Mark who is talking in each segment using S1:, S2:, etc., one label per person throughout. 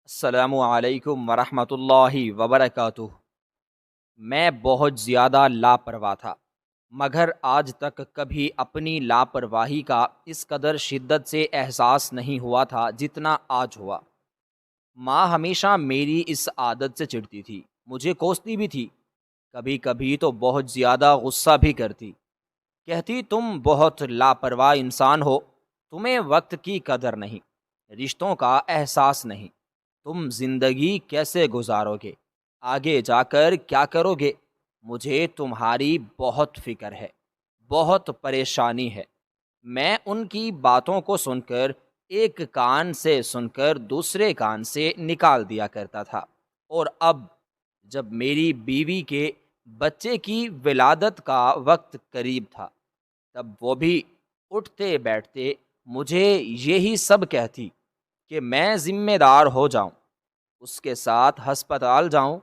S1: السلام علیکم ورحمۃ اللہ وبرکاتہ۔ میں بہت زیادہ لاپرواہ تھا، مگر آج تک کبھی اپنی لاپرواہی کا اس قدر شدت سے احساس نہیں ہوا تھا جتنا آج ہوا۔ ماں ہمیشہ میری اس عادت سے چڑھتی تھی، مجھے کوستی بھی تھی، کبھی کبھی تو بہت زیادہ غصہ بھی کرتی۔ کہتی تم بہت لاپرواہ انسان ہو، تمہیں وقت کی قدر نہیں، رشتوں کا احساس نہیں، تم زندگی کیسے گزارو گے، آگے جا کر کیا کرو گے؟ مجھے تمہاری بہت فکر ہے، بہت پریشانی ہے۔ میں ان کی باتوں کو سن کر ایک کان سے سن کر دوسرے کان سے نکال دیا کرتا تھا، اور اب جب میری بیوی کے بچے کی ولادت کا وقت قریب تھا، تب وہ بھی اٹھتے بیٹھتے مجھے یہی سب کہتی کہ میں ذمہ دار ہو جاؤں، اس کے ساتھ ہسپتال جاؤں،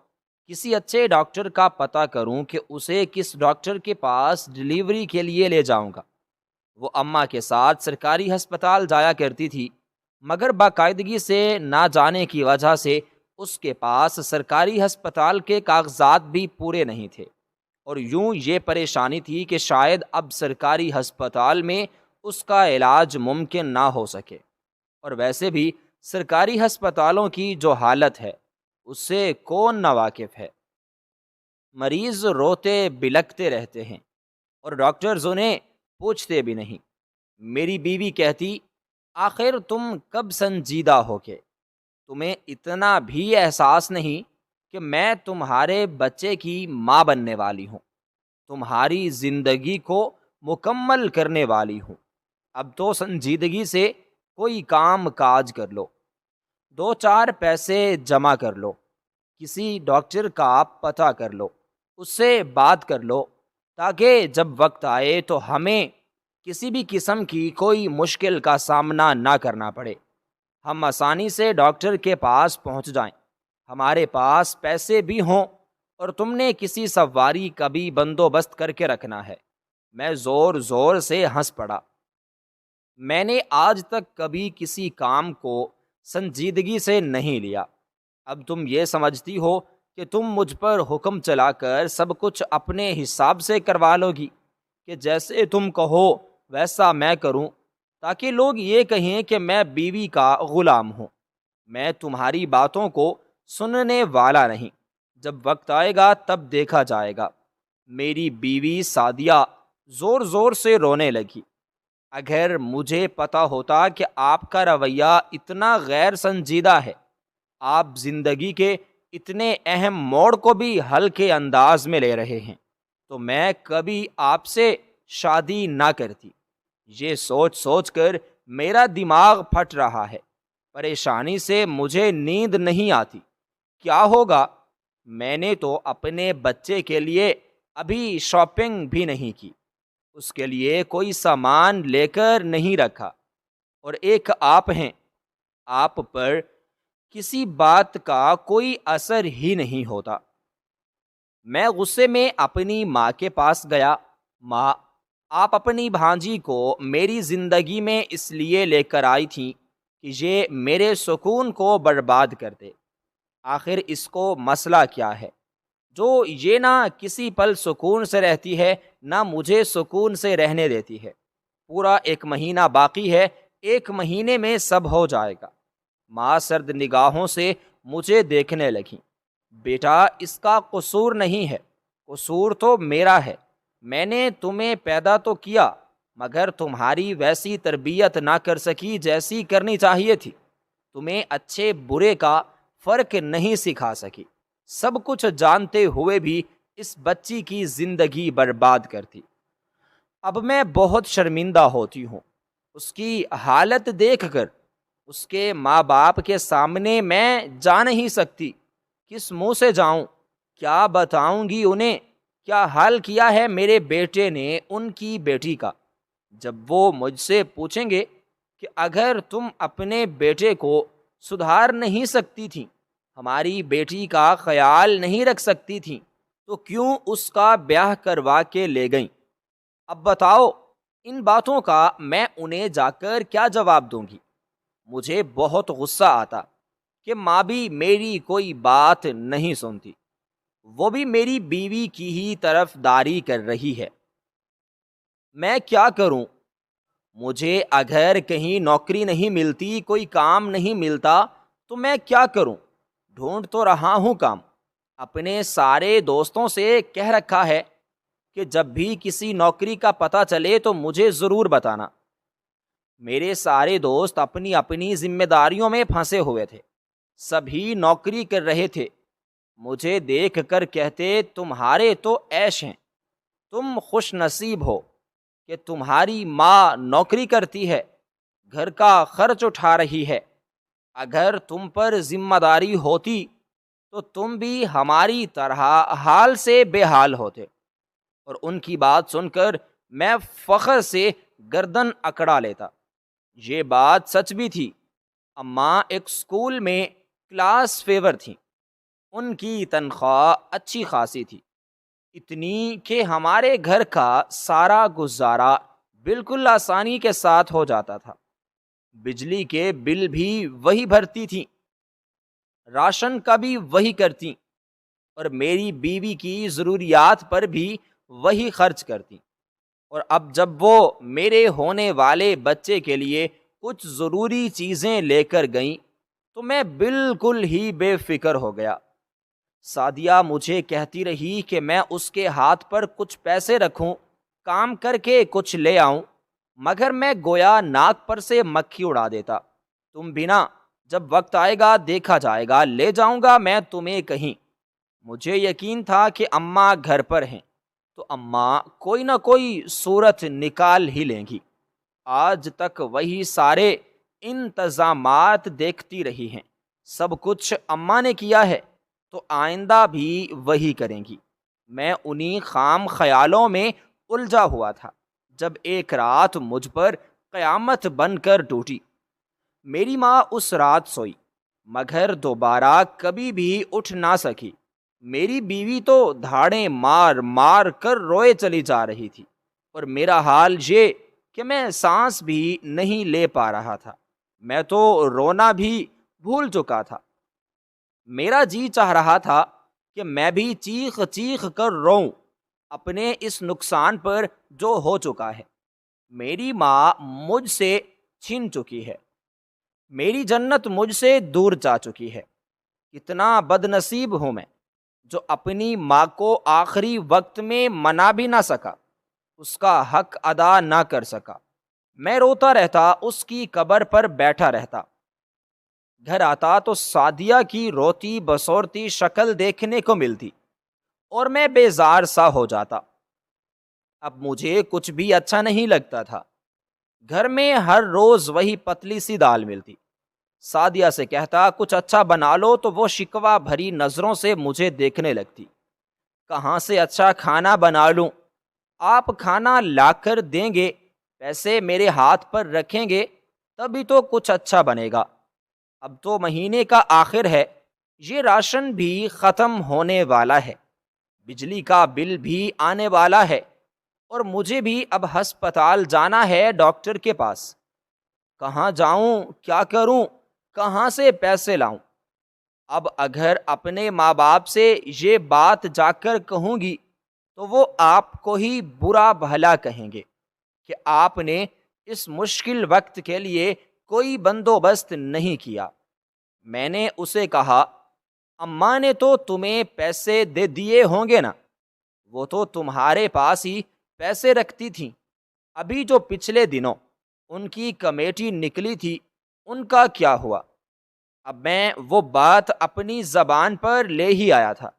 S1: کسی اچھے ڈاکٹر کا پتہ کروں کہ اسے کس ڈاکٹر کے پاس ڈلیوری کے لیے لے جاؤں گا۔ وہ اماں کے ساتھ سرکاری ہسپتال جایا کرتی تھی، مگر باقاعدگی سے نہ جانے کی وجہ سے اس کے پاس سرکاری ہسپتال کے کاغذات بھی پورے نہیں تھے، اور یوں یہ پریشانی تھی کہ شاید اب سرکاری ہسپتال میں اس کا علاج ممکن نہ ہو سکے، اور ویسے بھی سرکاری ہسپتالوں کی جو حالت ہے اس سے کون نا واقف ہے۔ مریض روتے بلکتے رہتے ہیں اور ڈاکٹرز انہیں پوچھتے بھی نہیں۔ میری بیوی کہتی آخر تم کب سنجیدہ ہو گے؟ تمہیں اتنا بھی احساس نہیں کہ میں تمہارے بچے کی ماں بننے والی ہوں، تمہاری زندگی کو مکمل کرنے والی ہوں۔ اب تو سنجیدگی سے کوئی کام کاج کر لو، دو چار پیسے جمع کر لو، کسی ڈاکٹر کا پتہ کر لو، اس سے بات کر لو، تاکہ جب وقت آئے تو ہمیں کسی بھی قسم کی کوئی مشکل کا سامنا نہ کرنا پڑے، ہم آسانی سے ڈاکٹر کے پاس پہنچ جائیں، ہمارے پاس پیسے بھی ہوں، اور تم نے کسی سواری کا بھی بندوبست کر کے رکھنا ہے۔ میں زور زور سے ہنس پڑا۔ میں نے آج تک کبھی کسی کام کو سنجیدگی سے نہیں لیا۔ اب تم یہ سمجھتی ہو کہ تم مجھ پر حکم چلا کر سب کچھ اپنے حساب سے کروا لو گی، کہ جیسے تم کہو ویسا میں کروں، تاکہ لوگ یہ کہیں کہ میں بیوی کا غلام ہوں۔ میں تمہاری باتوں کو سننے والا نہیں، جب وقت آئے گا تب دیکھا جائے گا۔ میری بیوی سعدیہ زور زور سے رونے لگی۔ اگر مجھے پتا ہوتا کہ آپ کا رویہ اتنا غیر سنجیدہ ہے، آپ زندگی کے اتنے اہم موڑ کو بھی ہلکے انداز میں لے رہے ہیں، تو میں کبھی آپ سے شادی نہ کرتی۔ یہ سوچ سوچ کر میرا دماغ پھٹ رہا ہے، پریشانی سے مجھے نیند نہیں آتی۔ کیا ہوگا؟ میں نے تو اپنے بچے کے لیے ابھی شاپنگ بھی نہیں کی، اس کے لیے کوئی سامان لے کر نہیں رکھا، اور ایک آپ ہیں، آپ پر کسی بات کا کوئی اثر ہی نہیں ہوتا۔ میں غصے میں اپنی ماں کے پاس گیا۔ ماں، آپ اپنی بھانجی کو میری زندگی میں اس لیے لے کر آئی تھیں کہ یہ میرے سکون کو برباد کر دے۔ آخر اس کو مسئلہ کیا ہے جو یہ نہ کسی پل سکون سے رہتی ہے، نہ مجھے سکون سے رہنے دیتی ہے؟ پورا ایک مہینہ باقی ہے، ایک مہینے میں سب ہو جائے گا۔ ماں سرد نگاہوں سے مجھے دیکھنے لگی۔ بیٹا، اس کا قصور نہیں ہے، قصور تو میرا ہے۔ میں نے تمہیں پیدا تو کیا، مگر تمہاری ویسی تربیت نہ کر سکی جیسی کرنی چاہیے تھی۔ تمہیں اچھے برے کا فرق نہیں سکھا سکی، سب کچھ جانتے ہوئے بھی اس بچی کی زندگی برباد کرتی۔ اب میں بہت شرمندہ ہوتی ہوں، اس کی حالت دیکھ کر۔ اس کے ماں باپ کے سامنے میں جا نہیں سکتی، کس منہ سے جاؤں؟ کیا بتاؤں گی انہیں کیا حال کیا ہے میرے بیٹے نے ان کی بیٹی کا؟ جب وہ مجھ سے پوچھیں گے کہ اگر تم اپنے بیٹے کو سدھار نہیں سکتی تھیں، ہماری بیٹی کا خیال نہیں رکھ سکتی تھیں، تو کیوں اس کا بیاہ کروا کے لے گئیں؟ اب بتاؤ، ان باتوں کا میں انہیں جا کر کیا جواب دوں گی؟ مجھے بہت غصہ آتا، کہ ماں بھی میری کوئی بات نہیں سنتی، وہ بھی میری بیوی کی ہی طرف داری کر رہی ہے۔ میں کیا کروں؟ مجھے اگر کہیں نوکری نہیں ملتی، کوئی کام نہیں ملتا تو میں کیا کروں؟ ڈھونڈ تو رہا ہوں کام، اپنے سارے دوستوں سے کہہ رکھا ہے کہ جب بھی کسی نوکری کا پتہ چلے تو مجھے ضرور بتانا۔ میرے سارے دوست اپنی اپنی ذمہ داریوں میں پھنسے ہوئے تھے، سبھی نوکری کر رہے تھے۔ مجھے دیکھ کر کہتے تمہارے تو عیش ہیں، تم خوش نصیب ہو کہ تمہاری ماں نوکری کرتی ہے، گھر کا خرچ اٹھا رہی ہے۔ اگر تم پر ذمہ داری ہوتی تو تم بھی ہماری طرح حال سے بے حال ہوتے۔ اور ان کی بات سن کر میں فخر سے گردن اکڑا لیتا۔ یہ بات سچ بھی تھی۔ اماں ایک اسکول میں کلاس فیور تھیں، ان کی تنخواہ اچھی خاصی تھی، اتنی کہ ہمارے گھر کا سارا گزارا بالکل آسانی کے ساتھ ہو جاتا تھا۔ بجلی کے بل بھی وہی بھرتی تھیں، راشن کا بھی وہی کرتی، اور میری بیوی کی ضروریات پر بھی وہی خرچ کرتی۔ اور اب جب وہ میرے ہونے والے بچے کے لیے کچھ ضروری چیزیں لے کر گئیں تو میں بالکل ہی بے فکر ہو گیا۔ سعدیہ مجھے کہتی رہی کہ میں اس کے ہاتھ پر کچھ پیسے رکھوں، کام کر کے کچھ لے آؤں، مگر میں گویا ناک پر سے مکھی اڑا دیتا۔ تم بنا، جب وقت آئے گا دیکھا جائے گا، لے جاؤں گا میں تمہیں کہیں۔ مجھے یقین تھا کہ اماں گھر پر ہیں تو اماں کوئی نہ کوئی صورت نکال ہی لیں گی۔ آج تک وہی سارے انتظامات دیکھتی رہی ہیں، سب کچھ اماں نے کیا ہے تو آئندہ بھی وہی کریں گی۔ میں انہی خام خیالوں میں الجھا ہوا تھا جب ایک رات مجھ پر قیامت بن کر ٹوٹی۔ میری ماں اس رات سوئی مگر دوبارہ کبھی بھی اٹھ نہ سکی۔ میری بیوی تو دھاڑیں مار مار کر روئے چلی جا رہی تھی، اور میرا حال یہ کہ میں سانس بھی نہیں لے پا رہا تھا۔ میں تو رونا بھی بھول چکا تھا۔ میرا جی چاہ رہا تھا کہ میں بھی چیخ چیخ کر روؤں اپنے اس نقصان پر جو ہو چکا ہے۔ میری ماں مجھ سے چھن چکی ہے، میری جنت مجھ سے دور جا چکی ہے۔ کتنا بد نصیب ہوں میں جو اپنی ماں کو آخری وقت میں منا بھی نہ سکا، اس کا حق ادا نہ کر سکا۔ میں روتا رہتا، اس کی قبر پر بیٹھا رہتا۔ گھر آتا تو سعدیہ کی روتی بسورتی شکل دیکھنے کو ملتی اور میں بیزار سا ہو جاتا۔ اب مجھے کچھ بھی اچھا نہیں لگتا تھا۔ گھر میں ہر روز وہی پتلی سی دال ملتی۔ سعدیہ سے کہتا کچھ اچھا بنا لو تو وہ شکوہ بھری نظروں سے مجھے دیکھنے لگتی۔ کہاں سے اچھا کھانا بنا لوں؟ آپ کھانا لا کر دیں گے، پیسے میرے ہاتھ پر رکھیں گے تبھی تو کچھ اچھا بنے گا۔ اب تو مہینے کا آخر ہے، یہ راشن بھی ختم ہونے والا ہے، بجلی کا بل بھی آنے والا ہے، اور مجھے بھی اب ہسپتال جانا ہے، ڈاکٹر کے پاس۔ کہاں جاؤں؟ کیا کروں؟ کہاں سے پیسے لاؤں؟ اب اگر اپنے ماں باپ سے یہ بات جا کر کہوں گی تو وہ آپ کو ہی برا بھلا کہیں گے کہ آپ نے اس مشکل وقت کے لیے کوئی بندوبست نہیں کیا۔ میں نے اسے کہا اماں نے تو تمہیں پیسے دے دیے ہوں گے نا، وہ تو تمہارے پاس ہی پیسے رکھتی تھیں۔ ابھی جو پچھلے دنوں ان کی کمیٹی نکلی تھی ان کا کیا ہوا؟ اب میں وہ بات اپنی زبان پر لے ہی آیا تھا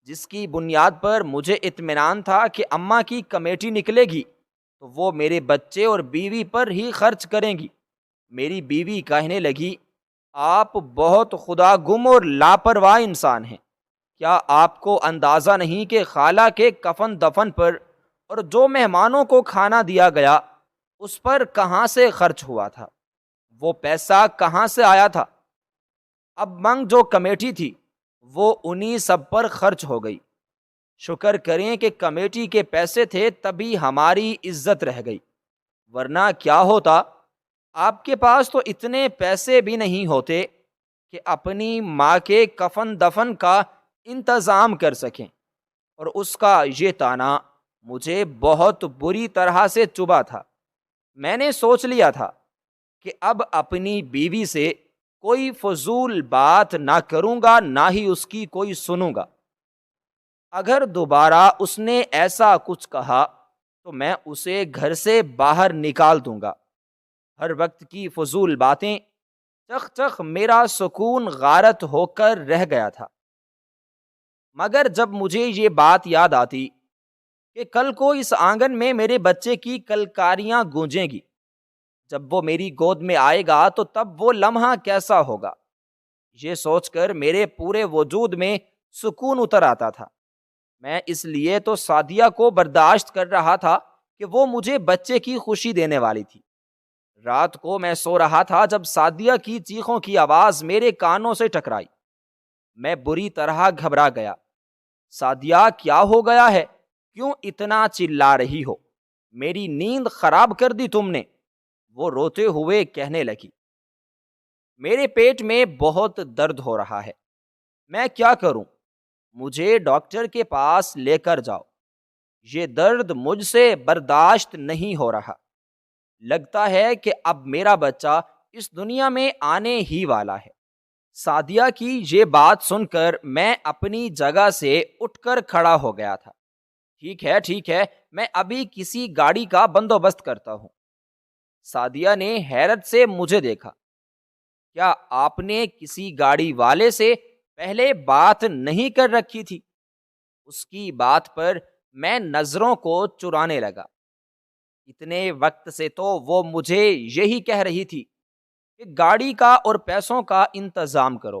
S1: جس کی بنیاد پر مجھے اطمینان تھا کہ اماں کی کمیٹی نکلے گی تو وہ میرے بچے اور بیوی پر ہی خرچ کریں گی۔ میری بیوی کہنے لگی آپ بہت خدا گم اور لاپرواہ انسان ہیں، کیا آپ کو اندازہ نہیں کہ خالہ کے کفن دفن پر اور جو مہمانوں کو کھانا دیا گیا اس پر کہاں سے خرچ ہوا تھا؟ وہ پیسہ کہاں سے آیا تھا؟ اب منگ جو کمیٹی تھی وہ انہی سب پر خرچ ہو گئی۔ شکر کریں کہ کمیٹی کے پیسے تھے تبھی ہماری عزت رہ گئی، ورنہ کیا ہوتا؟ آپ کے پاس تو اتنے پیسے بھی نہیں ہوتے کہ اپنی ماں کے کفن دفن کا انتظام کر سکیں، اور اس کا یہ طعنہ مجھے بہت بری طرح سے چبھا تھا۔ میں نے سوچ لیا تھا کہ اب اپنی بیوی سے کوئی فضول بات نہ کروں گا، نہ ہی اس کی کوئی سنوں گا۔ اگر دوبارہ اس نے ایسا کچھ کہا تو میں اسے گھر سے باہر نکال دوں گا۔ ہر وقت کی فضول باتیں، چخ چخ میرا سکون غارت ہو کر رہ گیا تھا۔ مگر جب مجھے یہ بات یاد آتی کہ کل کو اس آنگن میں میرے بچے کی کلکاریاں گونجیں گی، جب وہ میری گود میں آئے گا تو تب وہ لمحہ کیسا ہوگا، یہ سوچ کر میرے پورے وجود میں سکون اتر آتا تھا۔ میں اس لیے تو سعدیہ کو برداشت کر رہا تھا کہ وہ مجھے بچے کی خوشی دینے والی تھی۔ رات کو میں سو رہا تھا جب سعدیہ کی چیخوں کی آواز میرے کانوں سے ٹکرائی۔ میں بری طرح گھبرا گیا۔ سعدیہ، کیا ہو گیا ہے؟ کیوں اتنا چلا رہی ہو؟ میری نیند خراب کر دی تم نے، وہ روتے ہوئے کہنے لگی۔ میرے پیٹ میں بہت درد ہو رہا ہے، میں کیا کروں؟ مجھے ڈاکٹر کے پاس لے کر جاؤ، یہ درد مجھ سے برداشت نہیں ہو رہا۔ لگتا ہے کہ اب میرا بچہ اس دنیا میں آنے ہی والا ہے۔ سعدیہ کی یہ بات سن کر میں اپنی جگہ سے اٹھ کر کھڑا ہو گیا تھا۔ ٹھیک ہے، میں ابھی کسی گاڑی کا بندوبست کرتا ہوں۔ سعدیہ نے حیرت سے مجھے دیکھا۔ کیا آپ نے کسی گاڑی والے سے پہلے بات نہیں کر رکھی تھی؟ اس کی بات پر میں نظروں کو چرانے لگا۔ اتنے وقت سے تو وہ مجھے یہی کہہ رہی تھی کہ گاڑی کا اور پیسوں کا انتظام کرو۔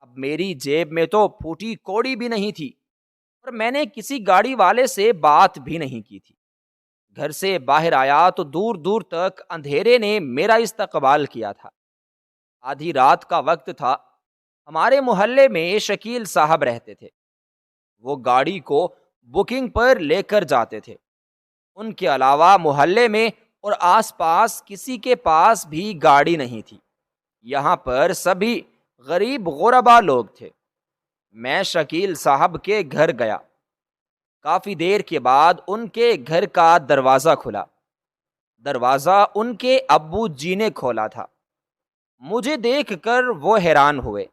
S1: اب میری جیب میں تو پھوٹی کوڑی بھی نہیں تھی، اور میں نے کسی گاڑی والے سے بات بھی نہیں کی تھی۔ گھر سے باہر آیا تو دور دور تک اندھیرے نے میرا استقبال کیا تھا۔ آدھی رات کا وقت تھا۔ ہمارے محلے میں شکیل صاحب رہتے تھے۔ وہ گاڑی کو بکنگ پر لے کر جاتے تھے۔ ان کے علاوہ محلے میں اور آس پاس کسی کے پاس بھی گاڑی نہیں تھی۔ یہاں پر سبھی غریب غربا لوگ تھے۔ میں شکیل صاحب کے گھر گیا۔ کافی دیر کے بعد ان کے گھر کا دروازہ کھلا۔ دروازہ ان کے ابو جی نے کھولا تھا۔ مجھے دیکھ کر وہ حیران ہوئے۔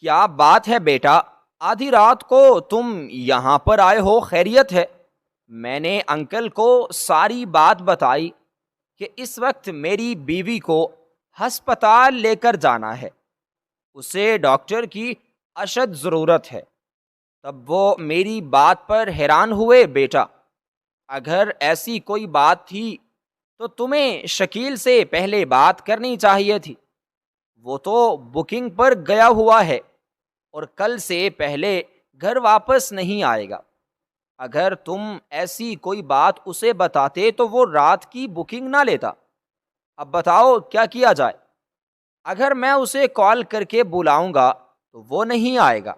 S1: کیا بات ہے بیٹا، آدھی رات کو تم یہاں پر آئے ہو، خیریت ہے؟ میں نے انکل کو ساری بات بتائی کہ اس وقت میری بیوی کو ہسپتال لے کر جانا ہے، اسے ڈاکٹر کی اشد ضرورت ہے۔ تب وہ میری بات پر حیران ہوئے۔ بیٹا، اگر ایسی کوئی بات تھی تو تمہیں شکیل سے پہلے بات کرنی چاہیے تھی۔ وہ تو بکنگ پر گیا ہوا ہے اور کل سے پہلے گھر واپس نہیں آئے گا۔ اگر تم ایسی کوئی بات اسے بتاتے تو وہ رات کی بکنگ نہ لیتا۔ اب بتاؤ کیا کیا جائے؟ اگر میں اسے کال کر کے بلاؤں گا تو وہ نہیں آئے گا۔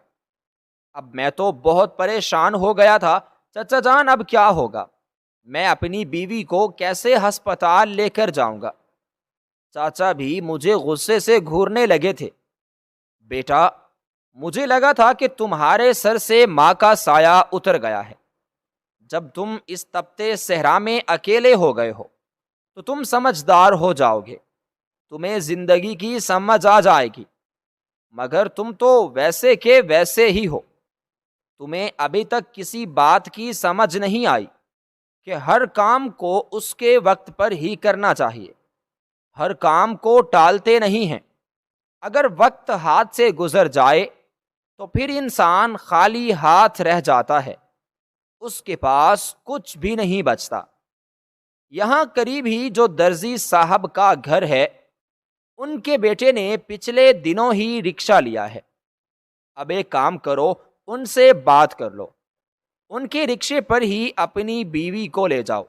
S1: اب میں تو بہت پریشان ہو گیا تھا۔ چچا جان، اب کیا ہوگا؟ میں اپنی بیوی کو کیسے ہسپتال لے کر جاؤں گا؟ چاچا بھی مجھے غصے سے گھورنے لگے تھے۔ بیٹا، مجھے لگا تھا کہ تمہارے سر سے ماں کا سایہ اتر گیا ہے۔ جب تم اس تپتے صحرا میں اکیلے ہو گئے ہو تو تم سمجھدار ہو جاؤ گے، تمہیں زندگی کی سمجھ آ جائے گی، مگر تم تو ویسے کے ویسے ہی ہو۔ تمہیں ابھی تک کسی بات کی سمجھ نہیں آئی کہ ہر کام کو اس کے وقت پر ہی کرنا چاہیے، ہر کام کو ٹالتے نہیں ہیں۔ اگر وقت ہاتھ سے گزر جائے تو پھر انسان خالی ہاتھ رہ جاتا ہے، اس کے پاس کچھ بھی نہیں بچتا۔ یہاں قریب ہی جو درزی صاحب کا گھر ہے، ان کے بیٹے نے پچھلے دنوں ہی رکشہ لیا ہے۔ اب ایک کام کرو، ان سے بات کر لو، ان کے رکشے پر ہی اپنی بیوی کو لے جاؤ۔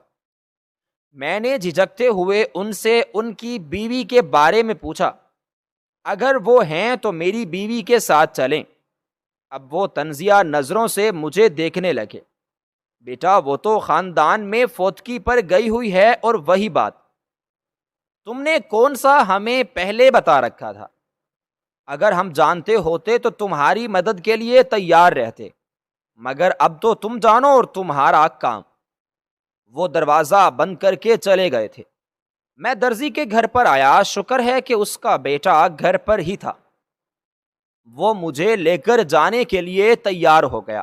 S1: میں نے جھجکتے ہوئے ان سے ان کی بیوی کے بارے میں پوچھا۔ اگر وہ ہیں تو میری بیوی کے ساتھ چلیں۔ اب وہ طنزیہ نظروں سے مجھے دیکھنے لگے۔ بیٹا، وہ تو خاندان میں فوتکی پر گئی ہوئی ہے، اور وہی بات تم نے کون سا ہمیں پہلے بتا رکھا تھا؟ اگر ہم جانتے ہوتے تو تمہاری مدد کے لیے تیار رہتے، مگر اب تو تم جانو اور تمہارا کام۔ وہ دروازہ بند کر کے چلے گئے تھے۔ میں درزی کے گھر پر آیا، شکر ہے کہ اس کا بیٹا گھر پر ہی تھا۔ وہ مجھے لے کر جانے کے لیے تیار ہو گیا۔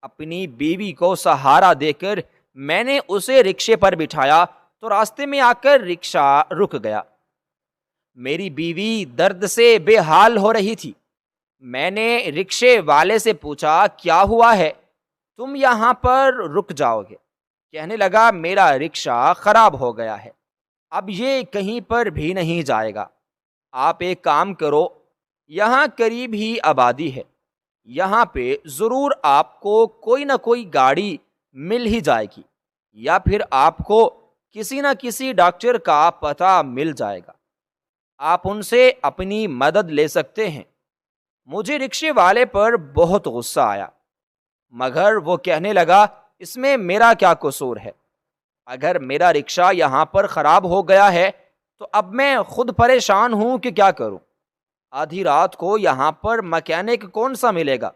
S1: اپنی بیوی کو سہارا دے کر میں نے اسے رکشے پر بٹھایا تو راستے میں آ کر رکشہ رک گیا۔ میری بیوی درد سے بے حال ہو رہی تھی۔ میں نے رکشے والے سے پوچھا، کیا ہوا ہے؟ تم یہاں پر رک جاؤ گے؟ کہنے لگا، میرا رکشہ خراب ہو گیا ہے، اب یہ کہیں پر بھی نہیں جائے گا۔ آپ ایک کام کرو، یہاں قریب ہی آبادی ہے، یہاں پہ ضرور آپ کو کوئی نہ کوئی گاڑی مل ہی جائے گی، یا پھر آپ کو کسی نہ کسی ڈاکٹر کا پتہ مل جائے گا، آپ ان سے اپنی مدد لے سکتے ہیں۔ مجھے رکشے والے پر بہت غصہ آیا، مگر وہ کہنے لگا، اس میں میرا کیا قصور ہے؟ اگر میرا رکشہ یہاں پر خراب ہو گیا ہے تو اب میں خود پریشان ہوں کہ کیا کروں۔ آدھی رات کو یہاں پر مکینک کون سا ملے گا؟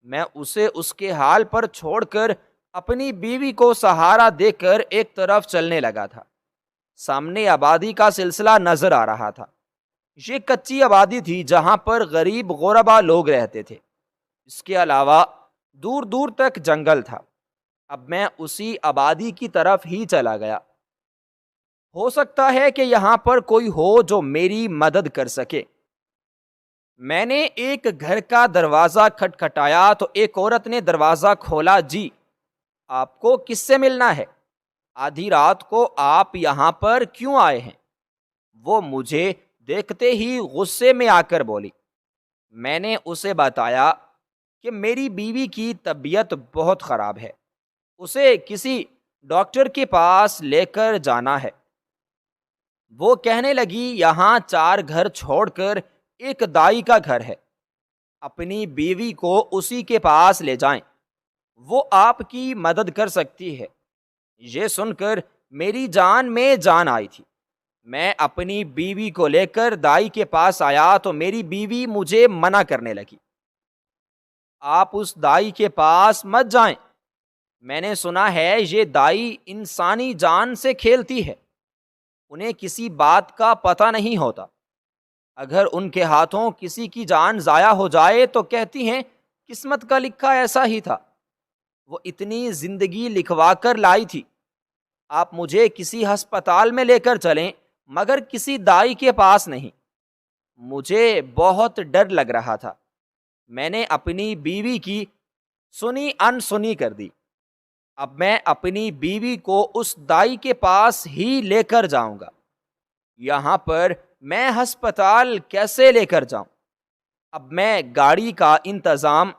S1: میں اسے اس کے حال پر چھوڑ کر اپنی بیوی کو سہارا دے کر ایک طرف چلنے لگا تھا۔ سامنے آبادی کا سلسلہ نظر آ رہا تھا۔ یہ کچی آبادی تھی جہاں پر غریب غربا لوگ رہتے تھے۔ اس کے علاوہ دور دور تک جنگل تھا۔ اب میں اسی آبادی کی طرف ہی چلا گیا۔ ہو سکتا ہے کہ یہاں پر کوئی ہو جو میری مدد کر سکے۔ میں نے ایک گھر کا دروازہ کھٹکھٹایا تو ایک عورت نے دروازہ کھولا۔ جی، آپ کو کس سے ملنا ہے؟ آدھی رات کو آپ یہاں پر کیوں آئے ہیں؟ وہ مجھے دیکھتے ہی غصے میں آ کر بولی۔ میں نے اسے بتایا کہ میری بیوی کی طبیعت بہت خراب ہے، اسے کسی ڈاکٹر کے پاس لے کر جانا ہے۔ وہ کہنے لگی، یہاں 4 گھر چھوڑ کر ایک دائی کا گھر ہے، اپنی بیوی کو اسی کے پاس لے جائیں، وہ آپ کی مدد کر سکتی ہے۔ یہ سن کر میری جان میں جان آئی تھی۔ میں اپنی بیوی کو لے کر دائی کے پاس آیا تو میری بیوی مجھے منع کرنے لگی، آپ اس دائی کے پاس مت جائیں، میں نے سنا ہے یہ دائی انسانی جان سے کھیلتی ہے، انہیں کسی بات کا پتہ نہیں ہوتا، اگر ان کے ہاتھوں کسی کی جان ضائع ہو جائے تو کہتی ہیں قسمت کا لکھا ایسا ہی تھا، وہ اتنی زندگی لکھوا کر لائی تھی، آپ مجھے کسی ہسپتال میں لے کر چلیں مگر کسی دائی کے پاس نہیں۔ مجھے بہت ڈر لگ رہا تھا۔ میں نے اپنی بیوی کی سنی انسنی کر دی۔ اب میں اپنی بیوی کو اس دائی کے پاس ہی لے کر جاؤں گا۔ یہاں پر میں ہسپتال کیسے لے کر جاؤں؟ اب میں گاڑی کا انتظام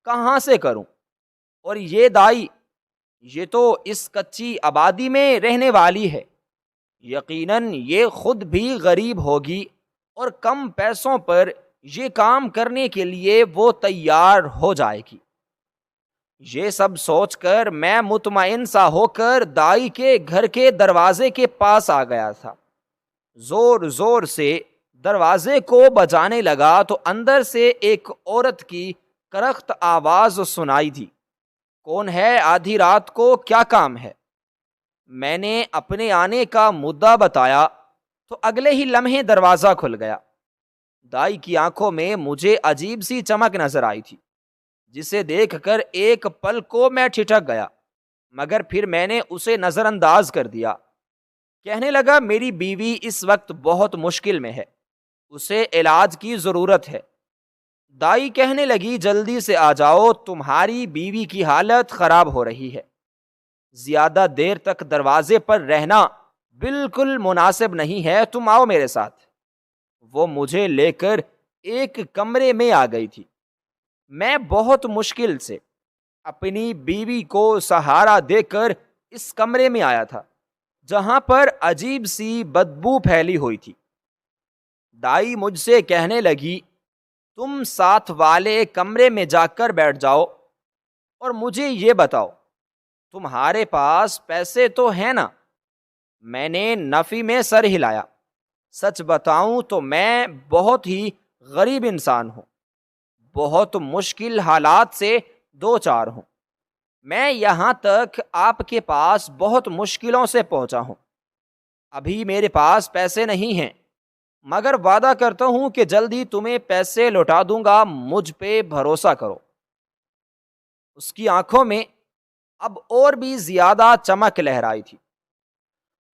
S1: کہاں سے کروں؟ اور یہ دائی، یہ تو اس کچی آبادی میں رہنے والی ہے، یقیناً یہ خود بھی غریب ہوگی اور کم پیسوں پر یہ کام کرنے کے لیے وہ تیار ہو جائے گی۔ یہ سب سوچ کر میں مطمئن سا ہو کر دائی کے گھر کے دروازے کے پاس آ گیا تھا۔ زور زور سے دروازے کو بجانے لگا تو اندر سے ایک عورت کی کرخت آواز سنائی دی، کون ہے؟ آدھی رات کو کیا کام ہے؟ میں نے اپنے آنے کا مدعا بتایا تو اگلے ہی لمحے دروازہ کھل گیا۔ دائی کی آنکھوں میں مجھے عجیب سی چمک نظر آئی تھی، جسے دیکھ کر ایک پل کو میں ٹھٹک گیا، مگر پھر میں نے اسے نظر انداز کر دیا۔ کہنے لگا، میری بیوی اس وقت بہت مشکل میں ہے، اسے علاج کی ضرورت ہے۔ دائی کہنے لگی، جلدی سے آ جاؤ، تمہاری بیوی کی حالت خراب ہو رہی ہے، زیادہ دیر تک دروازے پر رہنا بالکل مناسب نہیں ہے، تم آؤ میرے ساتھ۔ وہ مجھے لے کر ایک کمرے میں آ گئی تھی۔ میں بہت مشکل سے اپنی بیوی کو سہارا دے کر اس کمرے میں آیا تھا جہاں پر عجیب سی بدبو پھیلی ہوئی تھی۔ دائی مجھ سے کہنے لگی، تم ساتھ والے کمرے میں جا کر بیٹھ جاؤ اور مجھے یہ بتاؤ، تمہارے پاس پیسے تو ہیں نا؟ میں نے نفی میں سر ہلایا۔ سچ بتاؤں تو میں بہت ہی غریب انسان ہوں، بہت مشکل حالات سے دو چار ہوں۔ میں یہاں تک آپ کے پاس بہت مشکلوں سے پہنچا ہوں۔ ابھی میرے پاس پیسے نہیں ہیں، مگر وعدہ کرتا ہوں کہ جلدی تمہیں پیسے لوٹا دوں گا، مجھ پہ بھروسہ کرو۔ اس کی آنکھوں میں اب اور بھی زیادہ چمک لہرائی تھی۔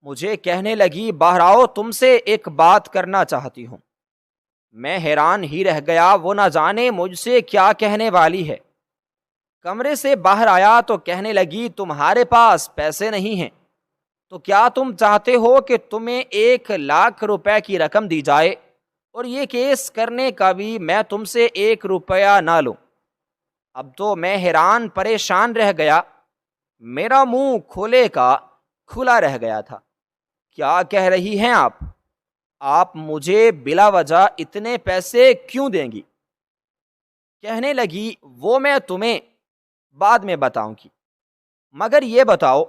S1: مجھے کہنے لگی، باہر آؤ، تم سے ایک بات کرنا چاہتی ہوں۔ میں حیران ہی رہ گیا، وہ نہ جانے مجھ سے کیا کہنے والی ہے۔ کمرے سے باہر آیا تو کہنے لگی، تمہارے پاس پیسے نہیں ہیں تو کیا تم چاہتے ہو کہ تمہیں 1,00,000 روپے کی رقم دی جائے اور یہ کیس کرنے کا بھی میں تم سے 1 روپیہ نہ لوں؟ اب تو میں حیران پریشان رہ گیا، میرا منہ کھولے کا کھلا رہ گیا تھا۔ کیا کہہ رہی ہیں آپ مجھے بلا وجہ اتنے پیسے کیوں دیں گی؟ کہنے لگی، وہ میں تمہیں بعد میں بتاؤں گی، مگر یہ بتاؤ،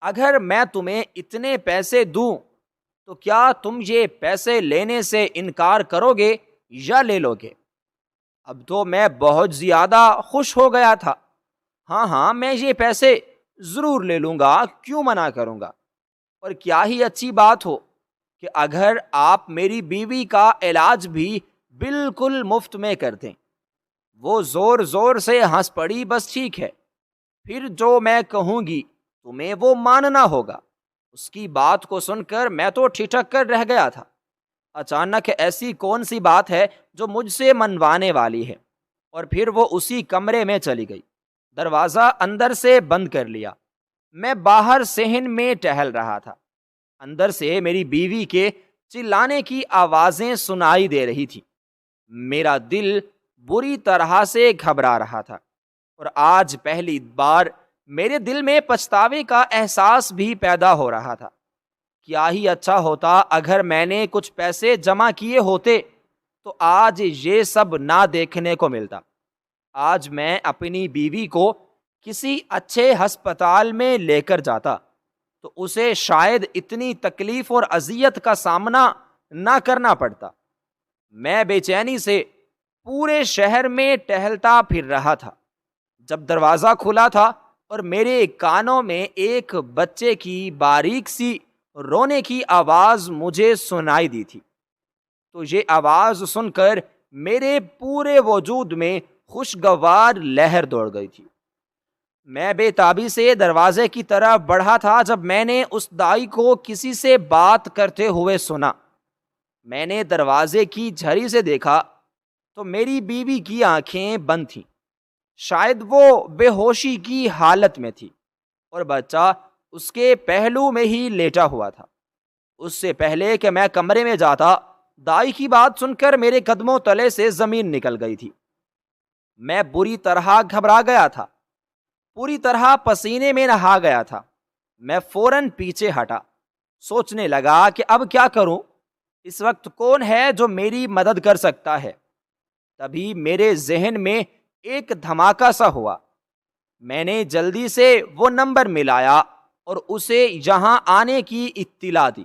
S1: اگر میں تمہیں اتنے پیسے دوں تو کیا تم یہ پیسے لینے سے انکار کرو گے یا لے لو گے؟ اب تو میں بہت زیادہ خوش ہو گیا تھا۔ ہاں میں یہ پیسے ضرور لے لوں گا، کیوں منع کروں گا؟ اور کیا ہی اچھی بات ہو کہ اگر آپ میری بیوی کا علاج بھی بالکل مفت میں کر دیں۔ وہ زور زور سے ہنس پڑی، بس ٹھیک ہے، پھر جو میں کہوں گی تمہیں وہ ماننا ہوگا۔ اس کی بات کو سن کر میں تو ٹھٹک کر رہ گیا تھا۔ اچانک ایسی کون سی بات ہے جو مجھ سے منوانے والی ہے؟ اور پھر وہ اسی کمرے میں چلی گئی، دروازہ اندر سے بند کر لیا۔ میں باہر صحن میں ٹہل رہا تھا، اندر سے میری بیوی کے چلانے کی آوازیں سنائی دے رہی تھی۔ میرا دل بری طرح سے گھبرا رہا تھا، اور آج پہلی بار میرے دل میں پچھتاوے کا احساس بھی پیدا ہو رہا تھا۔ کیا ہی اچھا ہوتا اگر میں نے کچھ پیسے جمع کیے ہوتے تو آج یہ سب نہ دیکھنے کو ملتا۔ آج میں اپنی بیوی کو کسی اچھے ہسپتال میں لے کر جاتا تو اسے شاید اتنی تکلیف اور اذیت کا سامنا نہ کرنا پڑتا۔ میں بے چینی سے پورے شہر میں ٹہلتا پھر رہا تھا جب دروازہ کھلا تھا اور میرے کانوں میں ایک بچے کی باریک سی رونے کی آواز مجھے سنائی دی تھی۔ تو یہ آواز سن کر میرے پورے وجود میں خوشگوار لہر دوڑ گئی تھی۔ میں بے تابی سے دروازے کی طرف بڑھا تھا جب میں نے اس دائی کو کسی سے بات کرتے ہوئے سنا۔ میں نے دروازے کی جھری سے دیکھا تو میری بیوی کی آنکھیں بند تھیں، شاید وہ بے ہوشی کی حالت میں تھی، اور بچہ اس کے پہلو میں ہی لیٹا ہوا تھا۔ اس سے پہلے کہ میں کمرے میں جاتا، دائی کی بات سن کر میرے قدموں تلے سے زمین نکل گئی تھی۔ میں بری طرح گھبرا گیا تھا، پوری طرح پسینے میں نہا گیا تھا۔ میں فوراً پیچھے ہٹا، سوچنے لگا کہ اب کیا کروں، اس وقت کون ہے جو میری مدد کر سکتا ہے؟ تبھی میرے ذہن میں ایک دھماکہ سا ہوا۔ میں نے جلدی سے وہ نمبر ملایا اور اسے یہاں آنے کی اطلاع دی۔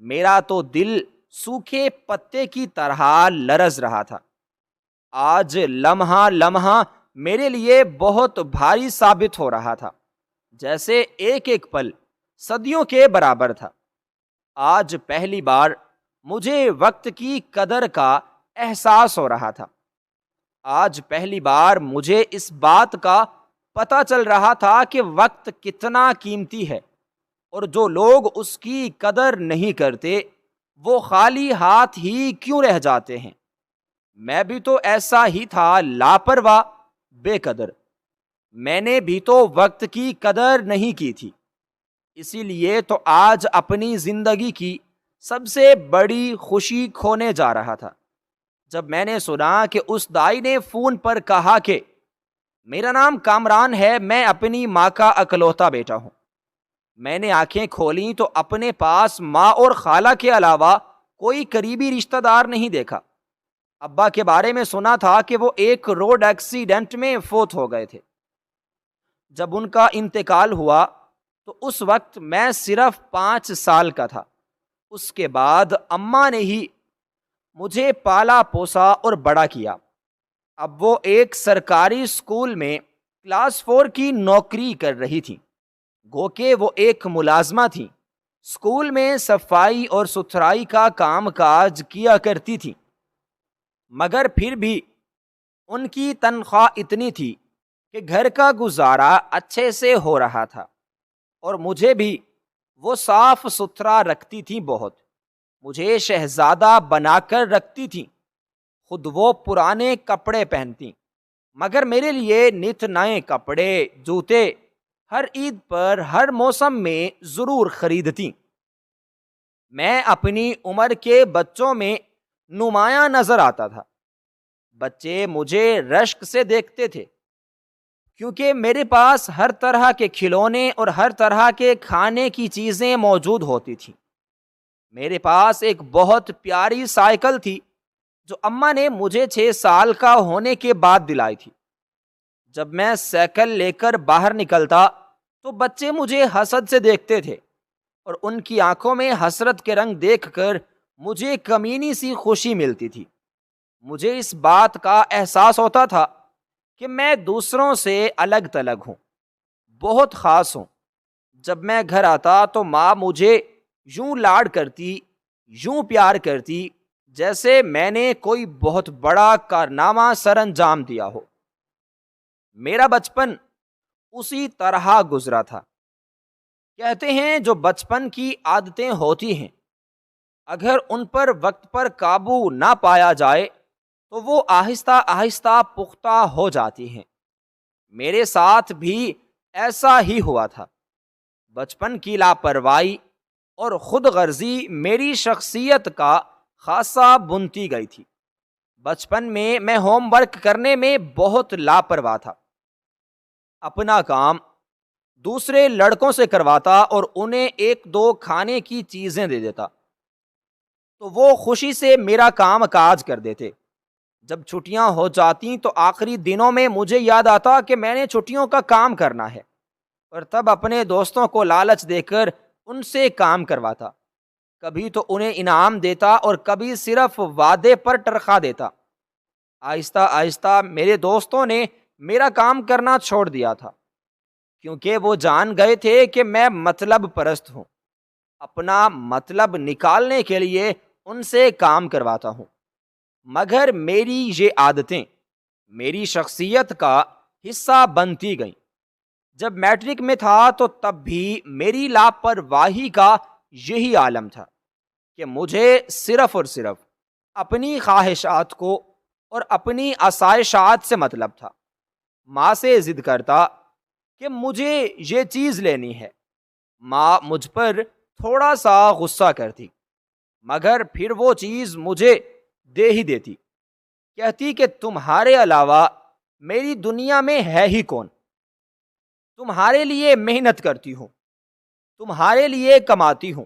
S1: میرا تو دل سوکھے پتے کی طرح لرز رہا تھا۔ آج لمحہ لمحہ میرے لیے بہت بھاری ثابت ہو رہا تھا، جیسے ایک ایک پل صدیوں کے برابر تھا۔ آج پہلی بار مجھے وقت کی قدر کا احساس ہو رہا تھا۔ آج پہلی بار مجھے اس بات کا پتہ چل رہا تھا کہ وقت کتنا قیمتی ہے، اور جو لوگ اس کی قدر نہیں کرتے وہ خالی ہاتھ ہی کیوں رہ جاتے ہیں۔ میں بھی تو ایسا ہی تھا، لاپرواہ، بے قدر۔ میں نے بھی تو وقت کی قدر نہیں کی تھی، اسی لیے تو آج اپنی زندگی کی سب سے بڑی خوشی کھونے جا رہا تھا جب میں نے سنا کہ اس دائی نے فون پر کہا کہ میرا نام کامران ہے، میں اپنی ماں کا اکلوتا بیٹا ہوں۔ میں نے آنکھیں کھولیں تو اپنے پاس ماں اور خالہ کے علاوہ کوئی قریبی رشتہ دار نہیں دیکھا۔ ابا کے بارے میں سنا تھا کہ وہ ایک روڈ ایکسیڈنٹ میں فوت ہو گئے تھے۔ جب ان کا انتقال ہوا تو اس وقت میں صرف 5 سال کا تھا۔ اس کے بعد اماں نے ہی مجھے پالا پوسا اور بڑا کیا۔ اب وہ ایک سرکاری اسکول میں کلاس 4 کی نوکری کر رہی تھی، گو کہ وہ ایک ملازمہ تھی۔ اسکول میں صفائی اور ستھرائی کا کام کاج کیا کرتی تھی، مگر پھر بھی ان کی تنخواہ اتنی تھی کہ گھر کا گزارا اچھے سے ہو رہا تھا، اور مجھے بھی وہ صاف ستھرا رکھتی تھی، بہت مجھے شہزادہ بنا کر رکھتی تھی۔ خود وہ پرانے کپڑے پہنتی، مگر میرے لیے نت نئے کپڑے جوتے ہر عید پر ہر موسم میں ضرور خریدتی۔ میں اپنی عمر کے بچوں میں نمایاں نظر آتا تھا۔ بچے مجھے رشک سے دیکھتے تھے، کیونکہ میرے پاس ہر طرح کے کھلونے اور ہر طرح کے کھانے کی چیزیں موجود ہوتی تھیں۔ میرے پاس ایک بہت پیاری سائیکل تھی جو اماں نے مجھے 6 سال کا ہونے کے بعد دلائی تھی۔ جب میں سائیکل لے کر باہر نکلتا تو بچے مجھے حسد سے دیکھتے تھے، اور ان کی آنکھوں میں حسرت کے رنگ دیکھ کر مجھے کمینی سی خوشی ملتی تھی۔ مجھے اس بات کا احساس ہوتا تھا کہ میں دوسروں سے الگ تلگ ہوں، بہت خاص ہوں۔ جب میں گھر آتا تو ماں مجھے یوں لاڈ کرتی، یوں پیار کرتی، جیسے میں نے کوئی بہت بڑا کارنامہ سر انجام دیا ہو۔ میرا بچپن اسی طرح گزرا تھا۔ کہتے ہیں جو بچپن کی عادتیں ہوتی ہیں، اگر ان پر وقت پر قابو نہ پایا جائے تو وہ آہستہ آہستہ پختہ ہو جاتی ہیں۔ میرے ساتھ بھی ایسا ہی ہوا تھا۔ بچپن کی لاپرواہی اور خود غرضی میری شخصیت کا خاصہ بنتی گئی تھی۔ بچپن میں میں ہوم ورک کرنے میں بہت لاپرواہ تھا۔ اپنا کام دوسرے لڑکوں سے کرواتا اور انہیں 1-2 کھانے کی چیزیں دے دیتا، تو وہ خوشی سے میرا کام کاج کر دیتے۔ جب چھٹیاں ہو جاتی تو آخری دنوں میں مجھے یاد آتا کہ میں نے چھٹیوں کا کام کرنا ہے، اور تب اپنے دوستوں کو لالچ دے کر ان سے کام کرواتا۔ کبھی تو انہیں انعام دیتا اور کبھی صرف وعدے پر تنخواہ دیتا۔ آہستہ آہستہ میرے دوستوں نے میرا کام کرنا چھوڑ دیا تھا، کیونکہ وہ جان گئے تھے کہ میں مطلب پرست ہوں۔ اپنا مطلب نکالنے کے لیے ان سے کام کرواتا ہوں، مگر میری یہ عادتیں میری شخصیت کا حصہ بنتی گئیں۔ جب میٹرک میں تھا تو تب بھی میری لاپرواہی کا یہی عالم تھا کہ مجھے صرف اور صرف اپنی خواہشات کو اور اپنی آسائشات سے مطلب تھا۔ ماں سے ضد کرتا کہ مجھے یہ چیز لینی ہے۔ ماں مجھ پر تھوڑا سا غصہ کرتی، مگر پھر وہ چیز مجھے دے ہی دیتی۔ کہتی کہ تمہارے علاوہ میری دنیا میں ہے ہی کون؟ تمہارے لیے محنت کرتی ہوں، تمہارے لیے کماتی ہوں۔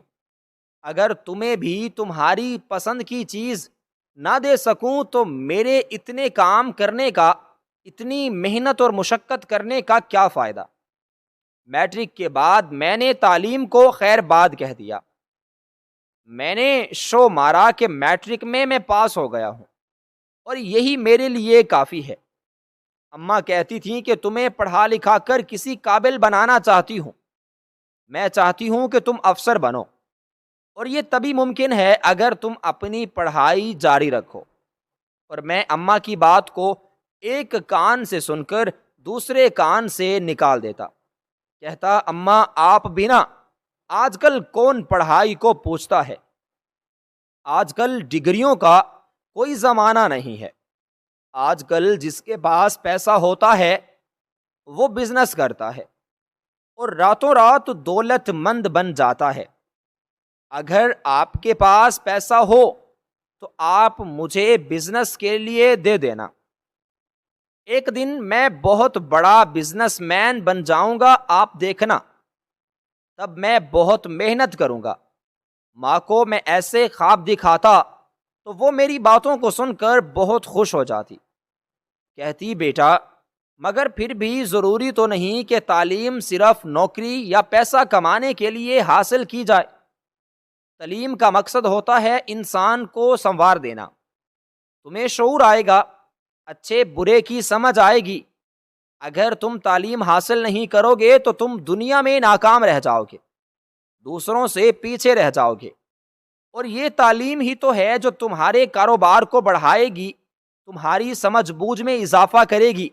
S1: اگر تمہیں بھی تمہاری پسند کی چیز نہ دے سکوں تو میرے اتنے کام کرنے کا، اتنی محنت اور مشقت کرنے کا کیا فائدہ؟ میٹرک کے بعد میں نے تعلیم کو خیر باد کہہ دیا۔ میں نے شو مارا کہ میٹرک میں پاس ہو گیا ہوں، اور یہی میرے لیے کافی ہے۔ اماں کہتی تھیں کہ تمہیں پڑھا لکھا کر کسی قابل بنانا چاہتی ہوں۔ میں چاہتی ہوں کہ تم افسر بنو، اور یہ تبھی ممکن ہے اگر تم اپنی پڑھائی جاری رکھو۔ اور میں اماں کی بات کو ایک کان سے سن کر دوسرے کان سے نکال دیتا۔ کہتا اماں آپ بھی نا، آج کل کون پڑھائی کو پوچھتا ہے؟ آج کل ڈگریوں کا کوئی زمانہ نہیں ہے۔ آج کل جس کے پاس پیسہ ہوتا ہے وہ بزنس کرتا ہے اور راتوں رات دولت مند بن جاتا ہے۔ اگر آپ کے پاس پیسہ ہو تو آپ مجھے بزنس کے لیے دے دینا۔ ایک دن میں بہت بڑا بزنس مین بن جاؤں گا، آپ دیکھنا، تب میں بہت محنت کروں گا۔ ماں کو میں ایسے خواب دکھاتا تو وہ میری باتوں کو سن کر بہت خوش ہو جاتی۔ کہتی بیٹا، مگر پھر بھی ضروری تو نہیں کہ تعلیم صرف نوکری یا پیسہ کمانے کے لیے حاصل کی جائے۔ تعلیم کا مقصد ہوتا ہے انسان کو سنوار دینا، تمہیں شعور آئے گا، اچھے برے کی سمجھ آئے گی۔ اگر تم تعلیم حاصل نہیں کرو گے تو تم دنیا میں ناکام رہ جاؤ گے، دوسروں سے پیچھے رہ جاؤ گے، اور یہ تعلیم ہی تو ہے جو تمہارے کاروبار کو بڑھائے گی، تمہاری سمجھ بوجھ میں اضافہ کرے گی۔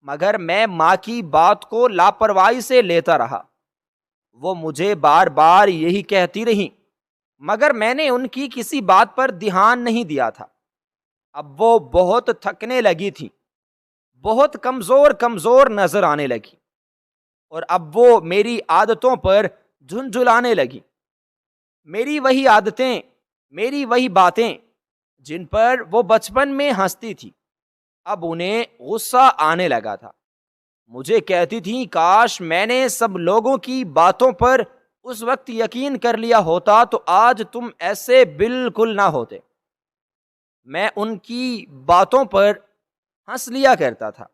S1: مگر میں ماں کی بات کو لاپرواہی سے لیتا رہا، وہ مجھے بار بار یہی کہتی رہی، مگر میں نے ان کی کسی بات پر دھیان نہیں دیا تھا۔ اب وہ بہت تھکنے لگی تھی، بہت کمزور کمزور نظر آنے لگی، اور اب وہ میری عادتوں پر جھنجھلانے لگی۔ میری وہی عادتیں، میری وہی باتیں جن پر وہ بچپن میں ہنستی تھی، اب انہیں غصہ آنے لگا تھا۔ مجھے کہتی تھی کاش میں نے سب لوگوں کی باتوں پر اس وقت یقین کر لیا ہوتا تو آج تم ایسے بالکل نہ ہوتے۔ میں ان کی باتوں پر ہنس لیا کرتا تھا۔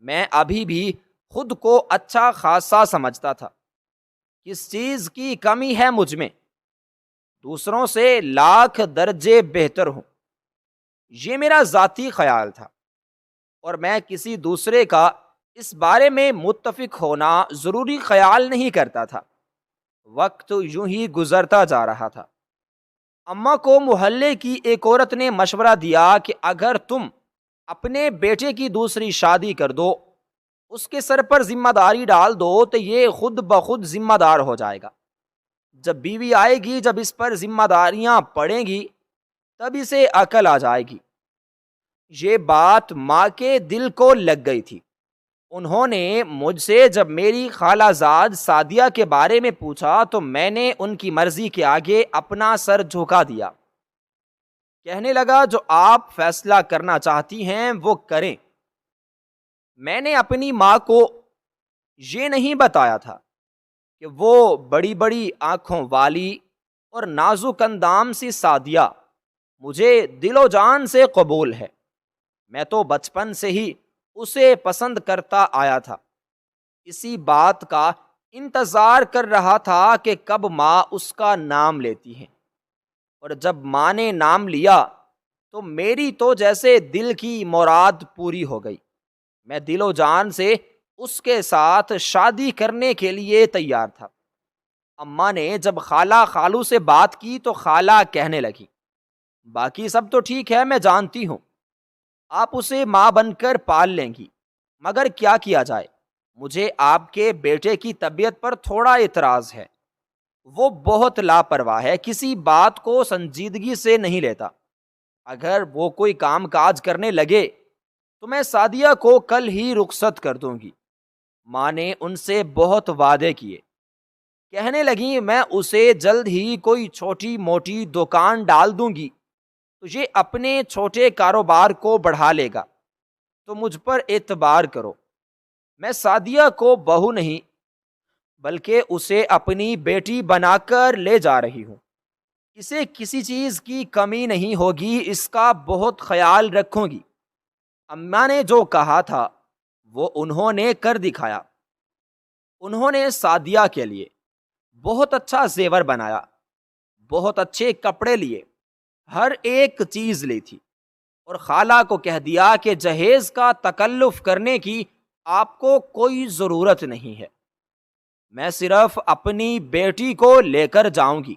S1: میں ابھی بھی خود کو اچھا خاصا سمجھتا تھا۔ کس چیز کی کمی ہے مجھ میں؟ دوسروں سے لاکھ درجے بہتر ہوں، یہ میرا ذاتی خیال تھا، اور میں کسی دوسرے کا اس بارے میں متفق ہونا ضروری خیال نہیں کرتا تھا۔ وقت یوں ہی گزرتا جا رہا تھا۔ اماں کو محلے کی ایک عورت نے مشورہ دیا کہ اگر تم اپنے بیٹے کی دوسری شادی کر دو، اس کے سر پر ذمہ داری ڈال دو تو یہ خود بخود ذمہ دار ہو جائے گا۔ جب بیوی آئے گی، جب اس پر ذمہ داریاں پڑیں گی، تب اسے عقل آ جائے گی۔ یہ بات ماں کے دل کو لگ گئی تھی۔ انہوں نے مجھ سے جب میری خالہ زاد سعدیہ کے بارے میں پوچھا تو میں نے ان کی مرضی کے آگے اپنا سر جھکا دیا۔ کہنے لگا جو آپ فیصلہ کرنا چاہتی ہیں وہ کریں۔ میں نے اپنی ماں کو یہ نہیں بتایا تھا کہ وہ بڑی بڑی آنکھوں والی اور نازک اندام سی سعدیہ مجھے دل و جان سے قبول ہے۔ میں تو بچپن سے ہی اسے پسند کرتا آیا تھا، اسی بات کا انتظار کر رہا تھا کہ کب ماں اس کا نام لیتی ہے، اور جب ماں نے نام لیا تو میری تو جیسے دل کی مراد پوری ہو گئی۔ میں دل و جان سے اس کے ساتھ شادی کرنے کے لیے تیار تھا۔ اماں نے جب خالہ خالو سے بات کی تو خالہ کہنے لگی باقی سب تو ٹھیک ہے، میں جانتی ہوں آپ اسے ماں بن کر پال لیں گی، مگر کیا کیا جائے، مجھے آپ کے بیٹے کی طبیعت پر تھوڑا اعتراض ہے۔ وہ بہت لاپرواہ ہے، کسی بات کو سنجیدگی سے نہیں لیتا۔ اگر وہ کوئی کام کاج کرنے لگے تو میں سعدیہ کو کل ہی رخصت کر دوں گی۔ ماں نے ان سے بہت وعدے کیے۔ کہنے لگیں میں اسے جلد ہی کوئی چھوٹی موٹی دکان ڈال دوں گی تو یہ اپنے چھوٹے کاروبار کو بڑھا لے گا، تو مجھ پر اعتبار کرو۔ میں سعدیہ کو بہو نہیں بلکہ اسے اپنی بیٹی بنا کر لے جا رہی ہوں۔ اسے کسی چیز کی کمی نہیں ہوگی، اس کا بہت خیال رکھوں گی۔ اماں نے جو کہا تھا وہ انہوں نے کر دکھایا۔ انہوں نے سعدیہ کے لیے بہت اچھا زیور بنایا، بہت اچھے کپڑے لیے، ہر ایک چیز لی تھی، اور خالہ کو کہہ دیا کہ جہیز کا تکلف کرنے کی آپ کو کوئی ضرورت نہیں ہے، میں صرف اپنی بیٹی کو لے کر جاؤں گی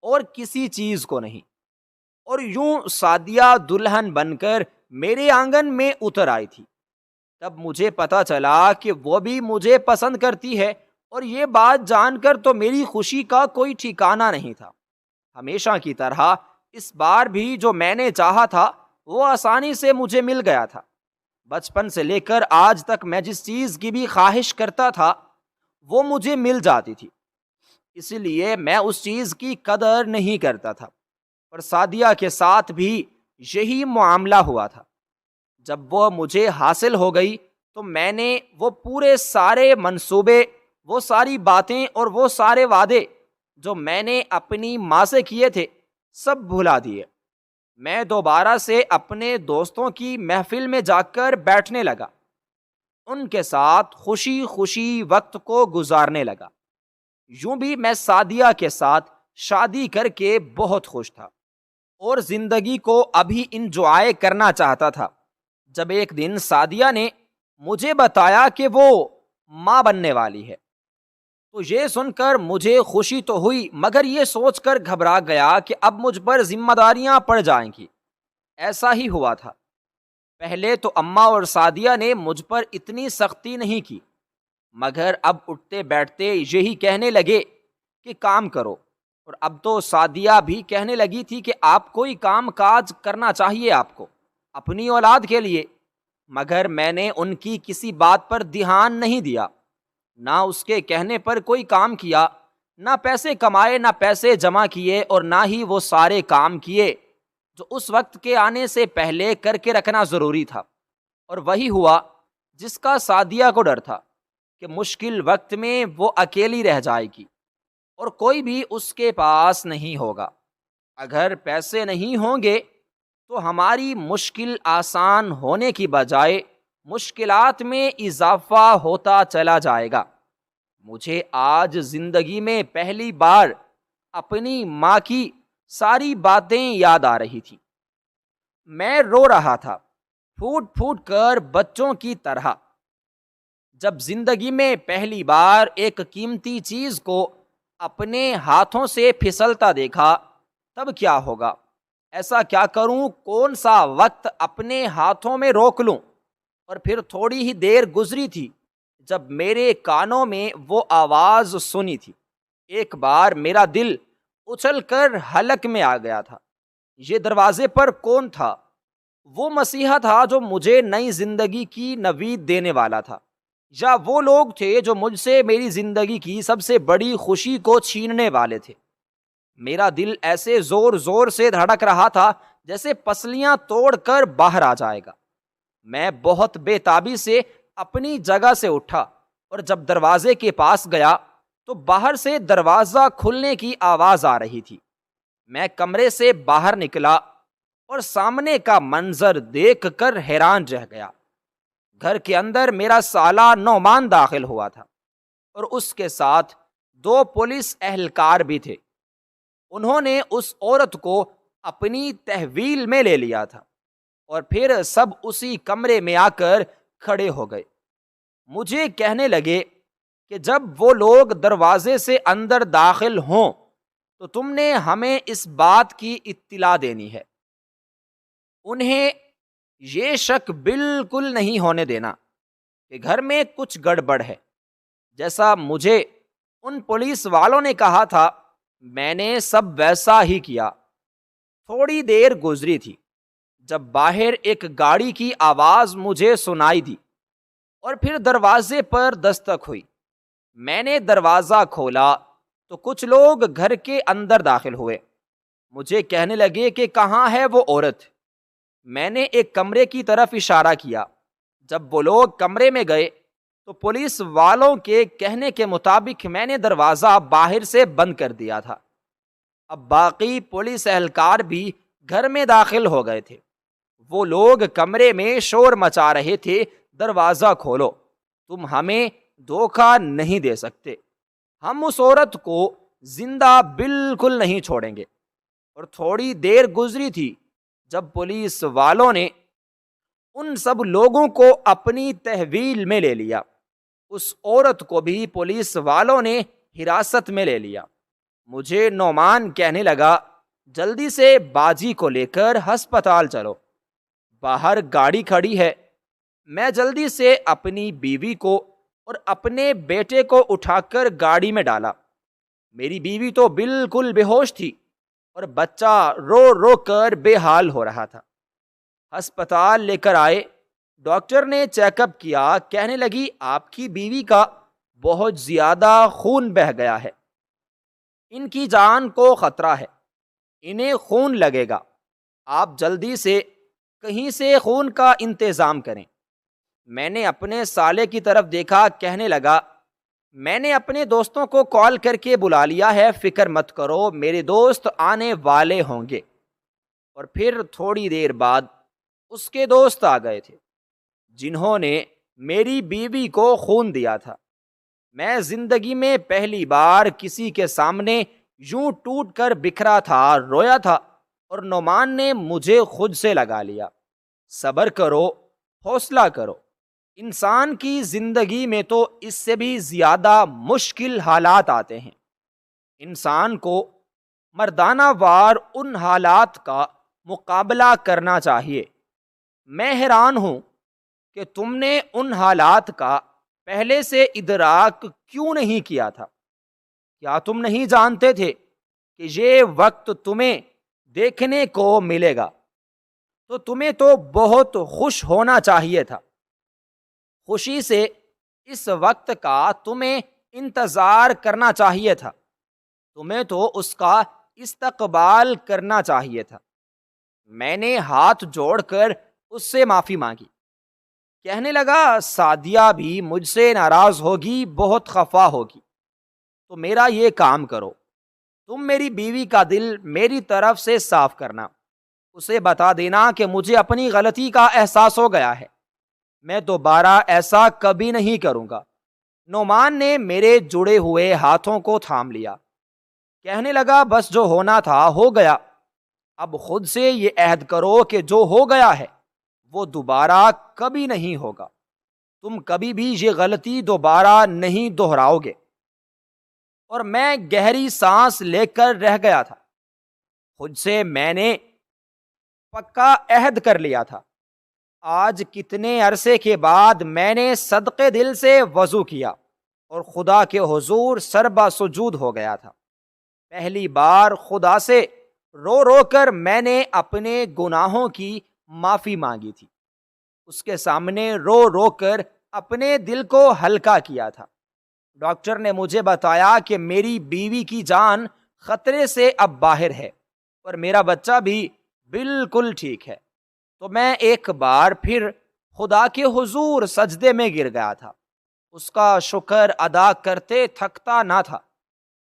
S1: اور کسی چیز کو نہیں۔ اور یوں سعدیہ دلہن بن کر میرے آنگن میں اتر آئی تھی۔ تب مجھے پتا چلا کہ وہ بھی مجھے پسند کرتی ہے، اور یہ بات جان کر تو میری خوشی کا کوئی ٹھکانہ نہیں تھا۔ ہمیشہ کی طرح اس بار بھی جو میں نے چاہا تھا وہ آسانی سے مجھے مل گیا تھا۔ بچپن سے لے کر آج تک میں جس چیز کی بھی خواہش کرتا تھا وہ مجھے مل جاتی تھی، اس لیے میں اس چیز کی قدر نہیں کرتا تھا۔ اور سعدیہ کے ساتھ بھی یہی معاملہ ہوا تھا۔ جب وہ مجھے حاصل ہو گئی تو میں نے وہ پورے سارے منصوبے، وہ ساری باتیں اور وہ سارے وعدے جو میں نے اپنی ماں سے کیے تھے سب بھلا دیے۔ میں دوبارہ سے اپنے دوستوں کی محفل میں جا کر بیٹھنے لگا، ان کے ساتھ خوشی خوشی وقت کو گزارنے لگا۔ یوں بھی میں سعدیہ کے ساتھ شادی کر کے بہت خوش تھا۔ اور زندگی کو ابھی انجوائے کرنا چاہتا تھا، جب ایک دن سعدیہ نے مجھے بتایا کہ وہ ماں بننے والی ہے۔ تو یہ سن کر مجھے خوشی تو ہوئی، مگر یہ سوچ کر گھبرا گیا کہ اب مجھ پر ذمہ داریاں پڑ جائیں گی۔ ایسا ہی ہوا تھا۔ پہلے تو اماں اور سعدیہ نے مجھ پر اتنی سختی نہیں کی، مگر اب اٹھتے بیٹھتے یہی کہنے لگے کہ کام کرو، اور اب تو سعدیہ بھی کہنے لگی تھی کہ آپ کوئی کام کاج کرنا چاہیے آپ کو اپنی اولاد کے لیے، مگر میں نے ان کی کسی بات پر دھیان نہیں دیا، نہ اس کے کہنے پر کوئی کام کیا، نہ پیسے کمائے، نہ پیسے جمع کیے، اور نہ ہی وہ سارے کام کیے جو اس وقت کے آنے سے پہلے کر کے رکھنا ضروری تھا۔ اور وہی ہوا جس کا سعدیہ کو ڈر تھا کہ مشکل وقت میں وہ اکیلی رہ جائے گی اور کوئی بھی اس کے پاس نہیں ہوگا۔ اگر پیسے نہیں ہوں گے تو ہماری مشکل آسان ہونے کی بجائے مشکلات میں اضافہ ہوتا چلا جائے گا۔ مجھے آج زندگی میں پہلی بار اپنی ماں کی ساری باتیں یاد آ رہی تھی۔ میں رو رہا تھا، پھوٹ پھوٹ کر بچوں کی طرح۔ جب زندگی میں پہلی بار ایک قیمتی چیز کو اپنے ہاتھوں سے پھسلتا دیکھا تب کیا ہوگا؟ ایسا کیا کروں، کون سا وقت اپنے ہاتھوں میں روک لوں؟ اور پھر تھوڑی ہی دیر گزری تھی جب میرے کانوں میں وہ آواز سنی تھی۔ ایک بار میرا دل اچھل کر حلق میں آ گیا تھا۔ یہ دروازے پر کون تھا؟ وہ مسیحا تھا جو مجھے نئی زندگی کی نوید دینے والا تھا، یا وہ لوگ تھے جو مجھ سے میری زندگی کی سب سے بڑی خوشی کو چھیننے والے تھے؟ میرا دل ایسے زور زور سے دھڑک رہا تھا جیسے پسلیاں توڑ کر باہر آ جائے گا۔ میں بہت بے تابی سے اپنی جگہ سے اٹھا، اور جب دروازے کے پاس گیا تو باہر سے دروازہ کھلنے کی آواز آ رہی تھی۔ میں کمرے سے باہر نکلا اور سامنے کا منظر دیکھ کر حیران رہ گیا۔ گھر کے اندر میرا سالہ نعمان داخل ہوا تھا، اور اس کے ساتھ 2 پولیس اہلکار بھی تھے۔ انہوں نے اس عورت کو اپنی تحویل میں لے لیا تھا، اور پھر سب اسی کمرے میں آ کر کھڑے ہو گئے۔ مجھے کہنے لگے کہ جب وہ لوگ دروازے سے اندر داخل ہوں تو تم نے ہمیں اس بات کی اطلاع دینی ہے۔ انہیں یہ شک بالکل نہیں ہونے دینا کہ گھر میں کچھ گڑبڑ ہے۔ جیسا مجھے ان پولیس والوں نے کہا تھا میں نے سب ویسا ہی کیا۔ تھوڑی دیر گزری تھی جب باہر ایک گاڑی کی آواز مجھے سنائی دی، اور پھر دروازے پر دستک ہوئی۔ میں نے دروازہ کھولا تو کچھ لوگ گھر کے اندر داخل ہوئے۔ مجھے کہنے لگے کہ کہاں ہے وہ عورت؟ میں نے ایک کمرے کی طرف اشارہ کیا۔ جب وہ لوگ کمرے میں گئے تو پولیس والوں کے کہنے کے مطابق میں نے دروازہ باہر سے بند کر دیا تھا۔ اب باقی پولیس اہلکار بھی گھر میں داخل ہو گئے تھے۔ وہ لوگ کمرے میں شور مچا رہے تھے، دروازہ کھولو، تم ہمیں دھوکہ نہیں دے سکتے، ہم اس عورت کو زندہ بالکل نہیں چھوڑیں گے۔ اور تھوڑی دیر گزری تھی جب پولیس والوں نے ان سب لوگوں کو اپنی تحویل میں لے لیا۔ اس عورت کو بھی پولیس والوں نے حراست میں لے لیا۔ مجھے نعمان کہنے لگا جلدی سے باجی کو لے کر ہسپتال چلو، باہر گاڑی کھڑی ہے۔ میں جلدی سے اپنی بیوی کو اور اپنے بیٹے کو اٹھا کر گاڑی میں ڈالا۔ میری بیوی تو بالکل بے ہوش تھی، اور بچہ رو رو کر بے حال ہو رہا تھا۔ ہسپتال لے کر آئے، ڈاکٹر نے چیک اپ کیا، کہنے لگی آپ کی بیوی کا بہت زیادہ خون بہہ گیا ہے، ان کی جان کو خطرہ ہے، انہیں خون لگے گا، آپ جلدی سے کہیں سے خون کا انتظام کریں۔ میں نے اپنے سالے کی طرف دیکھا، کہنے لگا میں نے اپنے دوستوں کو کال کر کے بلا لیا ہے، فکر مت کرو، میرے دوست آنے والے ہوں گے۔ اور پھر تھوڑی دیر بعد اس کے دوست آ گئے تھے جنہوں نے میری بیوی کو خون دیا تھا۔ میں زندگی میں پہلی بار کسی کے سامنے یوں ٹوٹ کر بکھرا تھا، رویا تھا اور نعمان نے مجھے خود سے لگا لیا۔ صبر کرو، حوصلہ کرو، انسان کی زندگی میں تو اس سے بھی زیادہ مشکل حالات آتے ہیں۔ انسان کو مردانہ وار ان حالات کا مقابلہ کرنا چاہیے۔ میں حیران ہوں کہ تم نے ان حالات کا پہلے سے ادراک کیوں نہیں کیا تھا؟ کیا تم نہیں جانتے تھے کہ یہ وقت تمہیں دیکھنے کو ملے گا؟ تو تمہیں تو بہت خوش ہونا چاہیے تھا۔ خوشی سے اس وقت کا تمہیں انتظار کرنا چاہیے تھا، تمہیں تو اس کا استقبال کرنا چاہیے تھا۔ میں نے ہاتھ جوڑ کر اس سے معافی مانگی۔ کہنے لگا سعدیہ بھی مجھ سے ناراض ہوگی، بہت خفا ہوگی، تو میرا یہ کام کرو، تم میری بیوی کا دل میری طرف سے صاف کرنا، اسے بتا دینا کہ مجھے اپنی غلطی کا احساس ہو گیا ہے، میں دوبارہ ایسا کبھی نہیں کروں گا۔ نعمان نے میرے جڑے ہوئے ہاتھوں کو تھام لیا، کہنے لگا بس جو ہونا تھا ہو گیا، اب خود سے یہ عہد کرو کہ جو ہو گیا ہے وہ دوبارہ کبھی نہیں ہوگا، تم کبھی بھی یہ غلطی دوبارہ نہیں دہراؤ گے۔ اور میں گہری سانس لے کر رہ گیا تھا۔ خود سے میں نے پکا عہد کر لیا تھا۔ آج کتنے عرصے کے بعد میں نے صدقے دل سے وضو کیا اور خدا کے حضور سربا سجود ہو گیا تھا۔ پہلی بار خدا سے رو رو کر میں نے اپنے گناہوں کی معافی مانگی تھی، اس کے سامنے رو رو کر اپنے دل کو ہلکا کیا تھا۔ ڈاکٹر نے مجھے بتایا کہ میری بیوی کی جان خطرے سے اب باہر ہے اور میرا بچہ بھی بالکل ٹھیک ہے، تو میں ایک بار پھر خدا کے حضور سجدے میں گر گیا تھا، اس کا شکر ادا کرتے تھکتا نہ تھا۔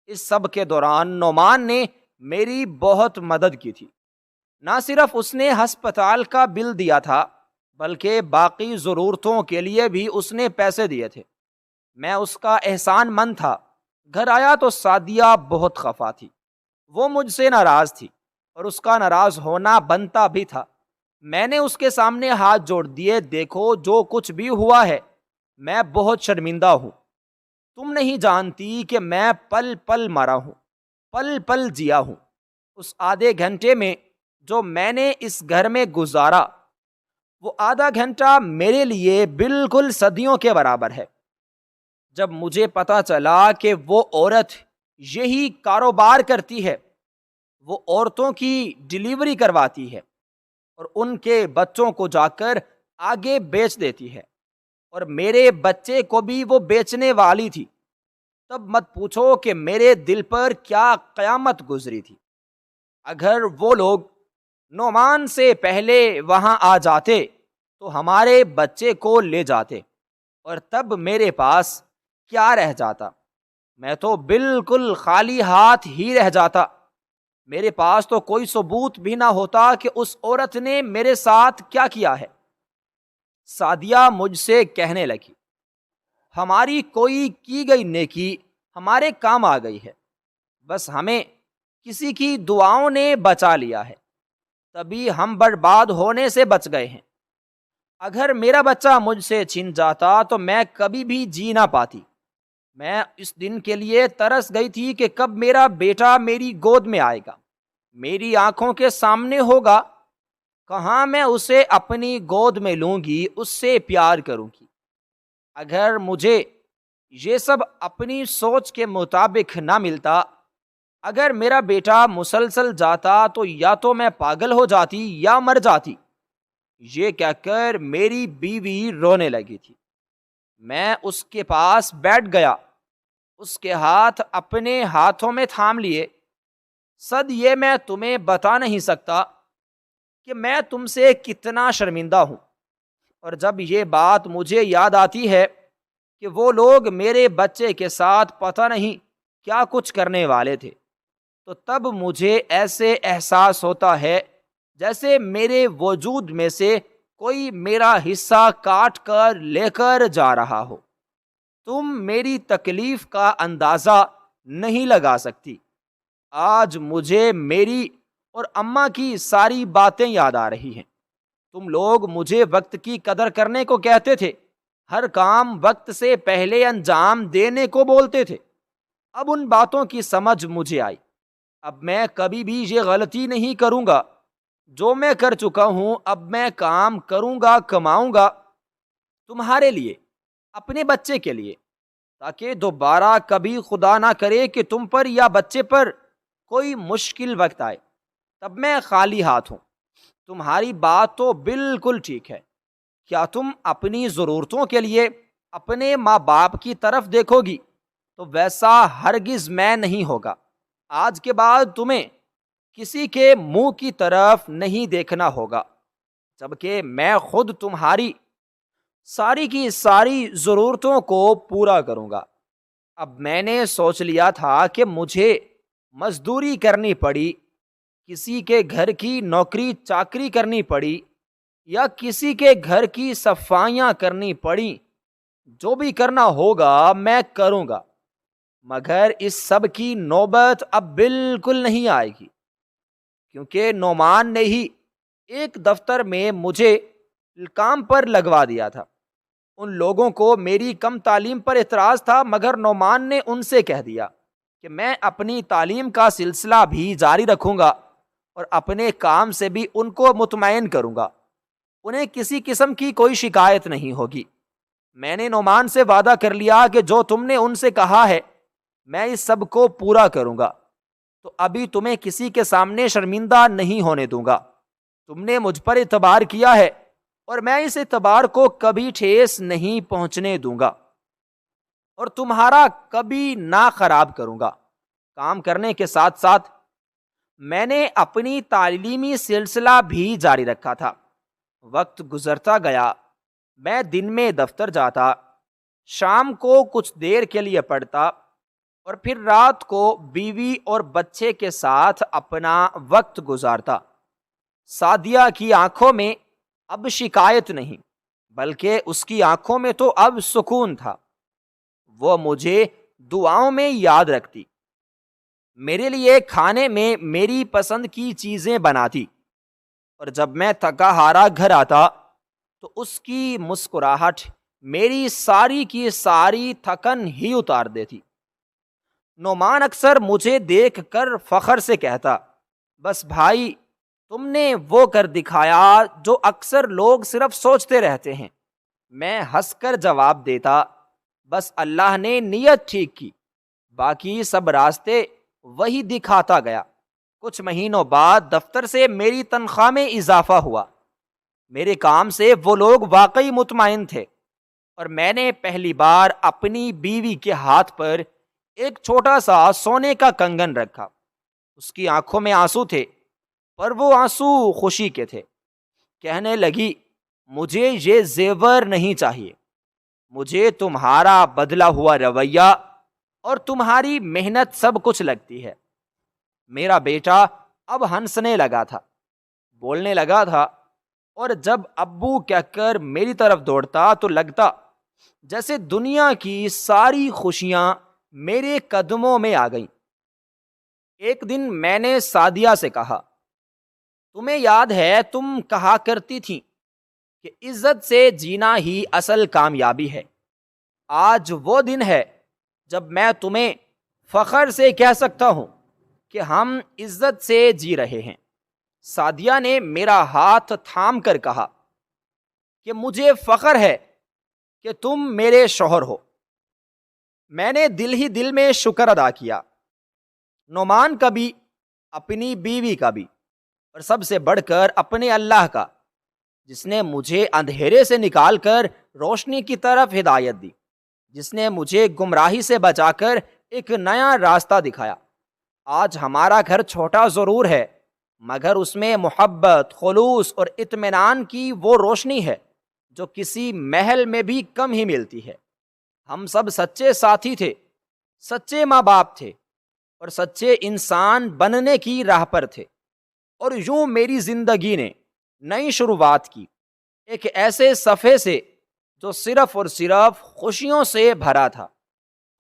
S1: اس سب کے دوران نعمان نے میری بہت مدد کی تھی، نہ صرف اس نے ہسپتال کا بل دیا تھا بلکہ باقی ضرورتوں کے لیے بھی اس نے پیسے دیے تھے۔ میں اس کا احسان مند تھا۔ گھر آیا تو سعدیہ بہت خفا تھی، وہ مجھ سے ناراض تھی اور اس کا ناراض ہونا بنتا بھی تھا۔ میں نے اس کے سامنے ہاتھ جوڑ دیے، دیکھو جو کچھ بھی ہوا ہے میں بہت شرمندہ ہوں، تم نہیں جانتی کہ میں پل پل مرا ہوں، پل پل جیا ہوں۔ اس آدھے گھنٹے میں جو میں نے اس گھر میں گزارا وہ آدھا گھنٹہ میرے لیے بالکل صدیوں کے برابر ہے۔ جب مجھے پتا چلا کہ وہ عورت یہی کاروبار کرتی ہے، وہ عورتوں کی ڈیلیوری کرواتی ہے اور ان کے بچوں کو جا کر آگے بیچ دیتی ہے، اور میرے بچے کو بھی وہ بیچنے والی تھی، تب مت پوچھو کہ میرے دل پر کیا قیامت گزری تھی۔ اگر وہ لوگ نعمان سے پہلے وہاں آ جاتے تو ہمارے بچے کو لے جاتے، اور تب میرے پاس کیا رہ جاتا؟ میں تو بالکل خالی ہاتھ ہی رہ جاتا۔ میرے پاس تو کوئی ثبوت بھی نہ ہوتا کہ اس عورت نے میرے ساتھ کیا کیا ہے۔ سعدیہ مجھ سے کہنے لگی ہماری کوئی کی گئی نیکی ہمارے کام آ گئی ہے، بس ہمیں کسی کی دعاؤں نے بچا لیا ہے، تبھی ہم برباد ہونے سے بچ گئے ہیں۔ اگر میرا بچہ مجھ سے چھن جاتا تو میں کبھی بھی جی نہ پاتی۔ میں اس دن کے لیے ترس گئی تھی کہ کب میرا بیٹا میری گود میں آئے گا، میری آنکھوں کے سامنے ہوگا، کہاں میں اسے اپنی گود میں لوں گی، اس سے پیار کروں گی۔ اگر مجھے یہ سب اپنی سوچ کے مطابق نہ ملتا، اگر میرا بیٹا مسلسل جاتا تو یا تو میں پاگل ہو جاتی یا مر جاتی۔ یہ کہہ کر میری بیوی رونے لگی تھی۔ میں اس کے پاس بیٹھ گیا، اس کے ہاتھ اپنے ہاتھوں میں تھام لیے۔ صد یہ میں تمہیں بتا نہیں سکتا کہ میں تم سے کتنا شرمندہ ہوں، اور جب یہ بات مجھے یاد آتی ہے کہ وہ لوگ میرے بچے کے ساتھ پتہ نہیں کیا کچھ کرنے والے تھے، تو تب مجھے ایسے احساس ہوتا ہے جیسے میرے وجود میں سے کوئی میرا حصہ کاٹ کر لے کر جا رہا ہو۔ تم میری تکلیف کا اندازہ نہیں لگا سکتی۔ آج مجھے میری اور اماں کی ساری باتیں یاد آ رہی ہیں۔ تم لوگ مجھے وقت کی قدر کرنے کو کہتے تھے، ہر کام وقت سے پہلے انجام دینے کو بولتے تھے۔ اب ان باتوں کی سمجھ مجھے آئی۔ اب میں کبھی بھی یہ غلطی نہیں کروں گا۔ جو میں کر چکا ہوں اب میں کام کروں گا، کماؤں گا تمہارے لیے، اپنے بچے کے لیے، تاکہ دوبارہ کبھی خدا نہ کرے کہ تم پر یا بچے پر کوئی مشکل وقت آئے، تب میں خالی ہاتھ ہوں۔ تمہاری بات تو بالکل ٹھیک ہے۔ کیا تم اپنی ضرورتوں کے لیے اپنے ماں باپ کی طرف دیکھو گی؟ تو ویسا ہرگز میں نہیں ہوگا۔ آج کے بعد تمہیں کسی کے منہ کی طرف نہیں دیکھنا ہوگا، جبکہ میں خود تمہاری ساری کی ساری ضرورتوں کو پورا کروں گا۔ اب میں نے سوچ لیا تھا کہ مجھے مزدوری کرنی پڑی، کسی کے گھر کی نوکری چاکری کرنی پڑی، یا کسی کے گھر کی صفائیاں کرنی پڑی، جو بھی کرنا ہوگا میں کروں گا، مگر اس سب کی نوبت اب بالکل نہیں آئے گی، کیونکہ نعمان نے ہی ایک دفتر میں مجھے کام پر لگوا دیا تھا۔ ان لوگوں کو میری کم تعلیم پر اعتراض تھا، مگر نعمان نے ان سے کہہ دیا کہ میں اپنی تعلیم کا سلسلہ بھی جاری رکھوں گا اور اپنے کام سے بھی ان کو مطمئن کروں گا، انہیں کسی قسم کی کوئی شکایت نہیں ہوگی۔ میں نے نعمان سے وعدہ کر لیا کہ جو تم نے ان سے کہا ہے میں اس سب کو پورا کروں گا، تو ابھی تمہیں کسی کے سامنے شرمندہ نہیں ہونے دوں گا۔ تم نے مجھ پر اعتبار کیا ہے اور میں اس اعتبار کو کبھی ٹھیس نہیں پہنچنے دوں گا، اور تمہارا کبھی نہ خراب کروں گا۔ کام کرنے کے ساتھ ساتھ میں نے اپنی تعلیمی سلسلہ بھی جاری رکھا تھا۔ وقت گزرتا گیا، میں دن میں دفتر جاتا، شام کو کچھ دیر کے لیے پڑھتا، اور پھر رات کو بیوی اور بچے کے ساتھ اپنا وقت گزارتا۔ سعدیہ کی آنکھوں میں اب شکایت نہیں، بلکہ اس کی آنکھوں میں تو اب سکون تھا۔ وہ مجھے دعاؤں میں یاد رکھتی، میرے لیے کھانے میں میری پسند کی چیزیں بناتی، اور جب میں تھکا ہارا گھر آتا تو اس کی مسکراہٹ میری ساری کی ساری تھکن ہی اتار دیتی۔ نعمان اکثر مجھے دیکھ کر فخر سے کہتا، بس بھائی تم نے وہ کر دکھایا جو اکثر لوگ صرف سوچتے رہتے ہیں۔ میں ہنس کر جواب دیتا، بس اللہ نے نیت ٹھیک کی، باقی سب راستے وہی دکھاتا گیا۔ کچھ مہینوں بعد دفتر سے میری تنخواہ میں اضافہ ہوا۔ میرے کام سے وہ لوگ واقعی مطمئن تھے، اور میں نے پہلی بار اپنی بیوی کے ہاتھ پر ایک چھوٹا سا سونے کا کنگن رکھا۔ اس کی آنکھوں میں آنسو تھے، پر وہ آنسو خوشی کے تھے۔ کہنے لگی، مجھے یہ زیور نہیں چاہیے، مجھے تمہارا بدلا ہوا رویہ اور تمہاری محنت سب کچھ لگتی ہے۔ میرا بیٹا اب ہنسنے لگا تھا، بولنے لگا تھا، اور جب ابو کہہ کر میری طرف دوڑتا تو لگتا جیسے دنیا کی ساری خوشیاں میرے قدموں میں آ گئیں۔ ایک دن میں نے سعدیہ سے کہا، تمہیں یاد ہے تم کہا کرتی تھی کہ عزت سے جینا ہی اصل کامیابی ہے۔ آج وہ دن ہے جب میں تمہیں فخر سے کہہ سکتا ہوں کہ ہم عزت سے جی رہے ہیں۔ سعدیہ نے میرا ہاتھ تھام کر کہا کہ مجھے فخر ہے کہ تم میرے شوہر ہو۔ میں نے دل ہی دل میں شکر ادا کیا، نعمان کا بھی، اپنی بیوی کا بھی، اور سب سے بڑھ کر اپنے اللہ کا، جس نے مجھے اندھیرے سے نکال کر روشنی کی طرف ہدایت دی، جس نے مجھے گمراہی سے بچا کر ایک نیا راستہ دکھایا۔ آج ہمارا گھر چھوٹا ضرور ہے، مگر اس میں محبت، خلوص اور اطمینان کی وہ روشنی ہے جو کسی محل میں بھی کم ہی ملتی ہے۔ ہم سب سچے ساتھی تھے، سچے ماں باپ تھے، اور سچے انسان بننے کی راہ پر تھے، اور یوں میری زندگی نے نئی شروعات کی، ایک ایسے صفحے سے جو صرف اور صرف خوشیوں سے بھرا تھا،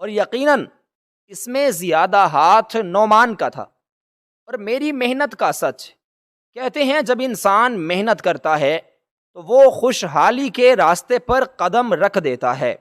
S1: اور یقیناً اس میں زیادہ ہاتھ نعمان کا تھا۔ اور میری محنت کا سچ۔ کہتے ہیں جب انسان محنت کرتا ہے تو وہ خوشحالی کے راستے پر قدم رکھ دیتا ہے،